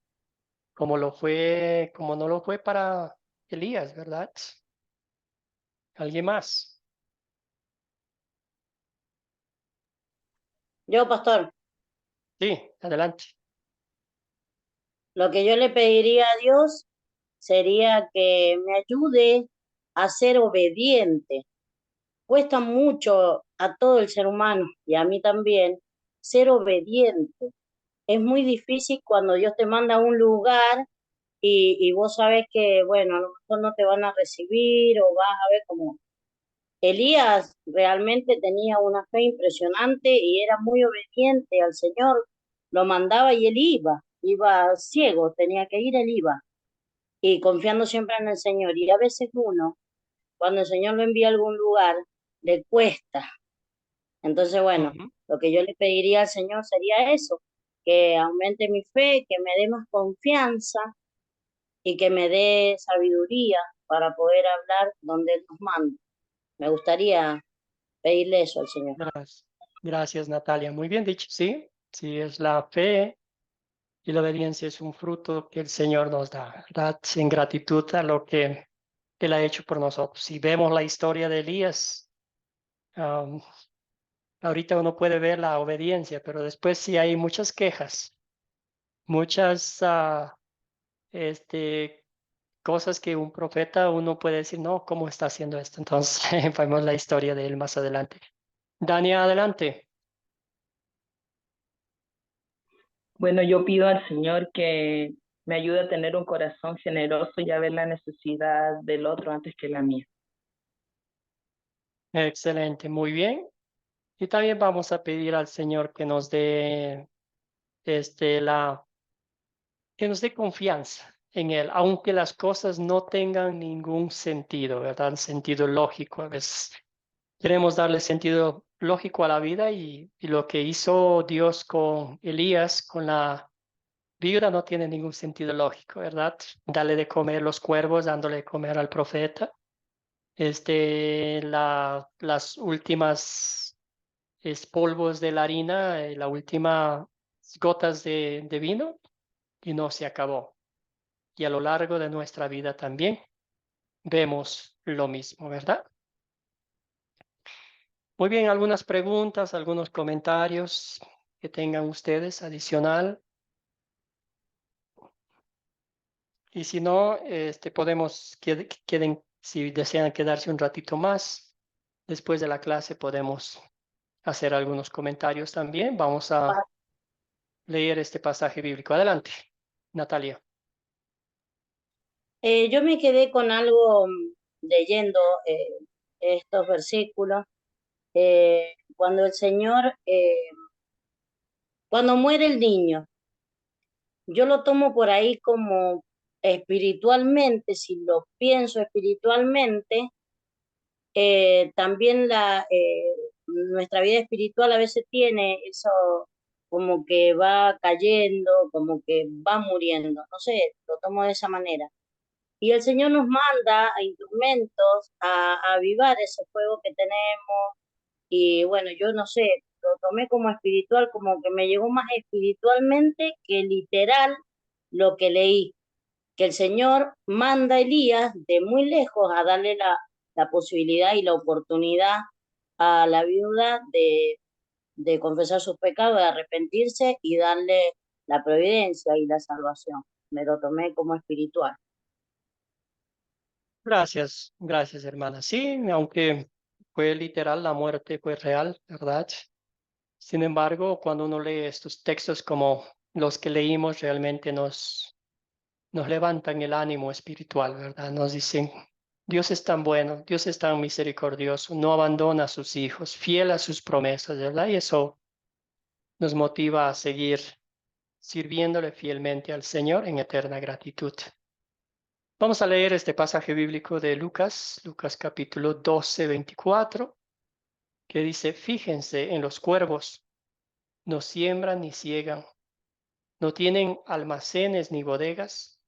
S1: como no lo fue para Elías, ¿verdad? ¿Alguien más?
S3: Yo, pastor,
S1: Sí, adelante.
S3: lo que yo le pediría a Dios sería que me ayude a ser obediente. Cuesta mucho a todo el ser humano y a mí también ser obediente. Es muy difícil cuando Dios te manda a un lugar y vos sabes que, bueno, a lo mejor no te van a recibir o vas a ver cómo. Elías realmente tenía una fe impresionante y era muy obediente al Señor. Lo mandaba y él iba ciego, tenía que ir, él iba. Y confiando siempre en el Señor. Y a veces uno, cuando el Señor lo envía a algún lugar, le cuesta. Entonces, bueno, lo que yo le pediría al Señor sería eso, que aumente mi fe, que me dé más confianza y que me dé sabiduría para poder hablar donde Él nos manda. Me gustaría pedirle eso al Señor.
S1: Gracias, Natalia. Muy bien dicho, sí. Sí, es la fe y la obediencia es un fruto que el Señor nos da, ¿verdad? En gratitud a lo que Él ha hecho por nosotros. Si vemos la historia de Elías, ahorita uno puede ver la obediencia, pero después sí hay muchas quejas muchas cosas que un profeta uno puede decir, no, ¿cómo está haciendo esto? Entonces, vemos la historia de él más adelante. Dania, adelante.
S15: Bueno, yo pido al Señor que me ayude a tener un corazón generoso y a ver la necesidad del otro antes que la mía.
S1: Excelente, muy bien. Y también vamos a pedir al Señor que nos dé que nos dé confianza en Él, aunque las cosas no tengan ningún sentido, ¿verdad? Sentido lógico. A veces queremos darle sentido lógico a la vida y lo que hizo Dios con Elías, con la viuda, no tiene ningún sentido lógico, ¿verdad? Darle de comer los cuervos, dándole de comer al profeta. Las últimas polvos de la harina, las últimas gotas de vino y no se acabó. Y a lo largo de nuestra vida también vemos lo mismo, ¿verdad? Muy bien, algunas preguntas, algunos comentarios que tengan ustedes adicional. Y si no, podemos, queden, si desean quedarse un ratito más, después de la clase podemos hacer algunos comentarios también. Vamos a leer este pasaje bíblico. Adelante, Natalia.
S3: Yo me quedé con algo leyendo estos versículos. Cuando el Señor, cuando muere el niño, yo lo tomo por ahí como espiritualmente, si lo pienso espiritualmente, también nuestra vida espiritual a veces tiene eso como que va cayendo, como que va muriendo, no sé, lo tomo de esa manera. Y el Señor nos manda a instrumentos a avivar ese fuego que tenemos. Y bueno, yo no sé, lo tomé como espiritual, como que me llegó más espiritualmente que literal lo que leí, que el Señor manda a Elías de muy lejos a darle la posibilidad y la oportunidad a la viuda de confesar sus pecados, de arrepentirse y darle la providencia y la salvación. Me lo tomé como espiritual.
S1: Gracias, gracias, hermana. Sí, aunque fue literal, la muerte fue real, ¿verdad? Sin embargo, cuando uno lee estos textos como los que leímos, realmente nos levantan el ánimo espiritual, ¿verdad? Nos dicen, Dios es tan bueno, Dios es tan misericordioso, no abandona a sus hijos, fiel a sus promesas, ¿verdad? Y eso nos motiva a seguir sirviéndole fielmente al Señor en eterna gratitud. Vamos a leer este pasaje bíblico de Lucas capítulo 12, 24, que dice, fíjense en los cuervos, no siembran ni ciegan, no tienen almacenes ni bodegas,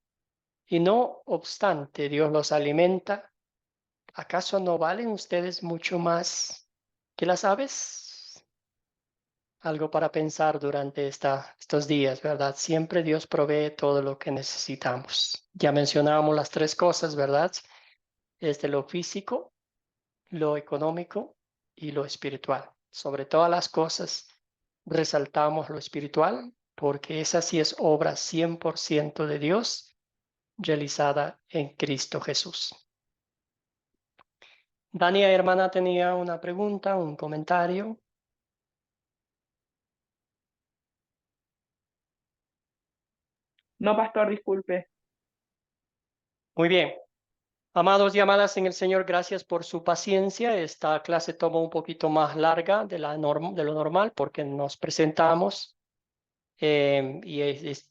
S1: y no obstante Dios los alimenta. ¿Acaso no valen ustedes mucho más que las aves? Algo para pensar durante estos días, ¿verdad? Siempre Dios provee todo lo que necesitamos. Ya mencionábamos las tres cosas, ¿verdad? Lo físico, lo económico y lo espiritual. Sobre todas las cosas, resaltamos lo espiritual porque esa sí es obra 100% de Dios realizada en Cristo Jesús. Dania, hermana, tenía una pregunta, un comentario.
S15: No, pastor, disculpe.
S1: Muy bien. Amados y amadas en el Señor, gracias por su paciencia. Esta clase tomó un poquito más larga de lo normal porque nos presentamos y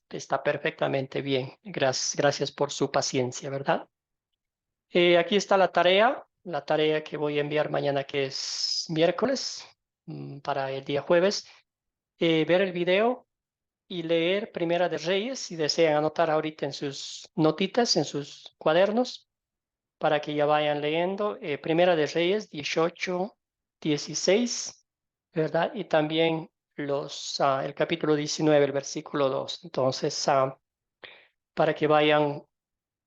S1: está perfectamente bien. Gracias por su paciencia, ¿verdad? Aquí está la tarea que voy a enviar mañana, que es miércoles, para el día jueves. Ver el video y leer Primera de Reyes, si desean anotar ahorita en sus notitas, en sus cuadernos, para que ya vayan leyendo. Primera de Reyes 18, 16, ¿verdad? Y también el capítulo 19, el versículo 2. Entonces, para que vayan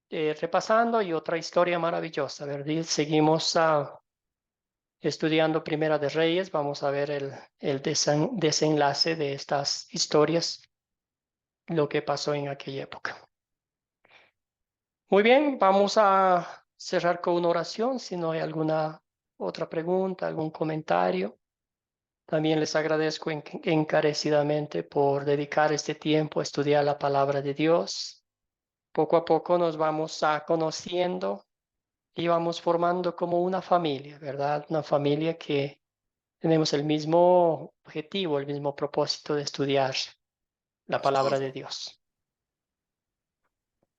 S1: repasando, y otra historia maravillosa, ¿verdad? Seguimos estudiando Primera de Reyes. Vamos a ver el desenlace de estas historias lo que pasó en aquella época. Muy bien, vamos a cerrar con una oración. Si no hay alguna otra pregunta, algún comentario. También les agradezco encarecidamente por dedicar este tiempo a estudiar la palabra de Dios. Poco a poco nos vamos conociendo y vamos formando como una familia, ¿verdad? Una familia que tenemos el mismo objetivo, el mismo propósito de estudiar la palabra de Dios.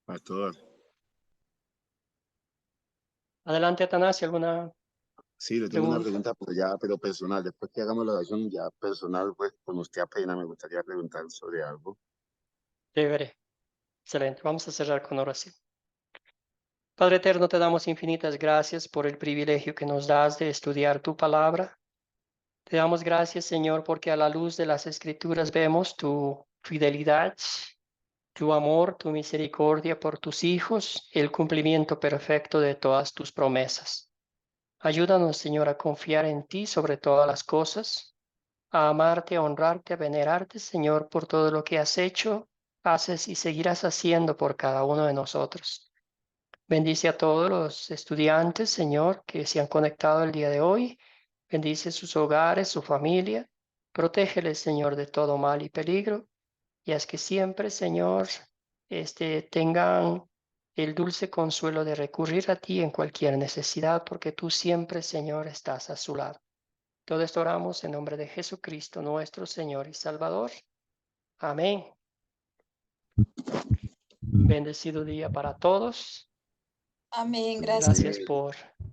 S14: Pastor.
S1: Adelante, Atanasio, ¿alguna
S14: Sí, le tengo una
S1: pregunta?
S14: pregunta, pero personal. Después que hagamos la oración ya personal, pues con usted apenas me gustaría preguntar sobre algo.
S1: Chévere. Excelente. Vamos a cerrar con oración. Padre eterno, te damos infinitas gracias por el privilegio que nos das de estudiar tu palabra. Te damos gracias, Señor, porque a la luz de las Escrituras vemos tu fidelidad, tu amor, tu misericordia por tus hijos, el cumplimiento perfecto de todas tus promesas. Ayúdanos, Señor, a confiar en ti sobre todas las cosas, a amarte, a honrarte, a venerarte, Señor, por todo lo que has hecho, haces y seguirás haciendo por cada uno de nosotros. Bendice a todos los estudiantes, Señor, que se han conectado el día de hoy. Bendice sus hogares, su familia. Protégeles, Señor, de todo mal y peligro. Y haz que siempre, Señor, tengan el dulce consuelo de recurrir a ti en cualquier necesidad, porque tú siempre, Señor, estás a su lado. Todo esto oramos en nombre de Jesucristo, nuestro Señor y Salvador. Amén. Bendecido día para todos.
S17: Amén, gracias.
S1: Gracias por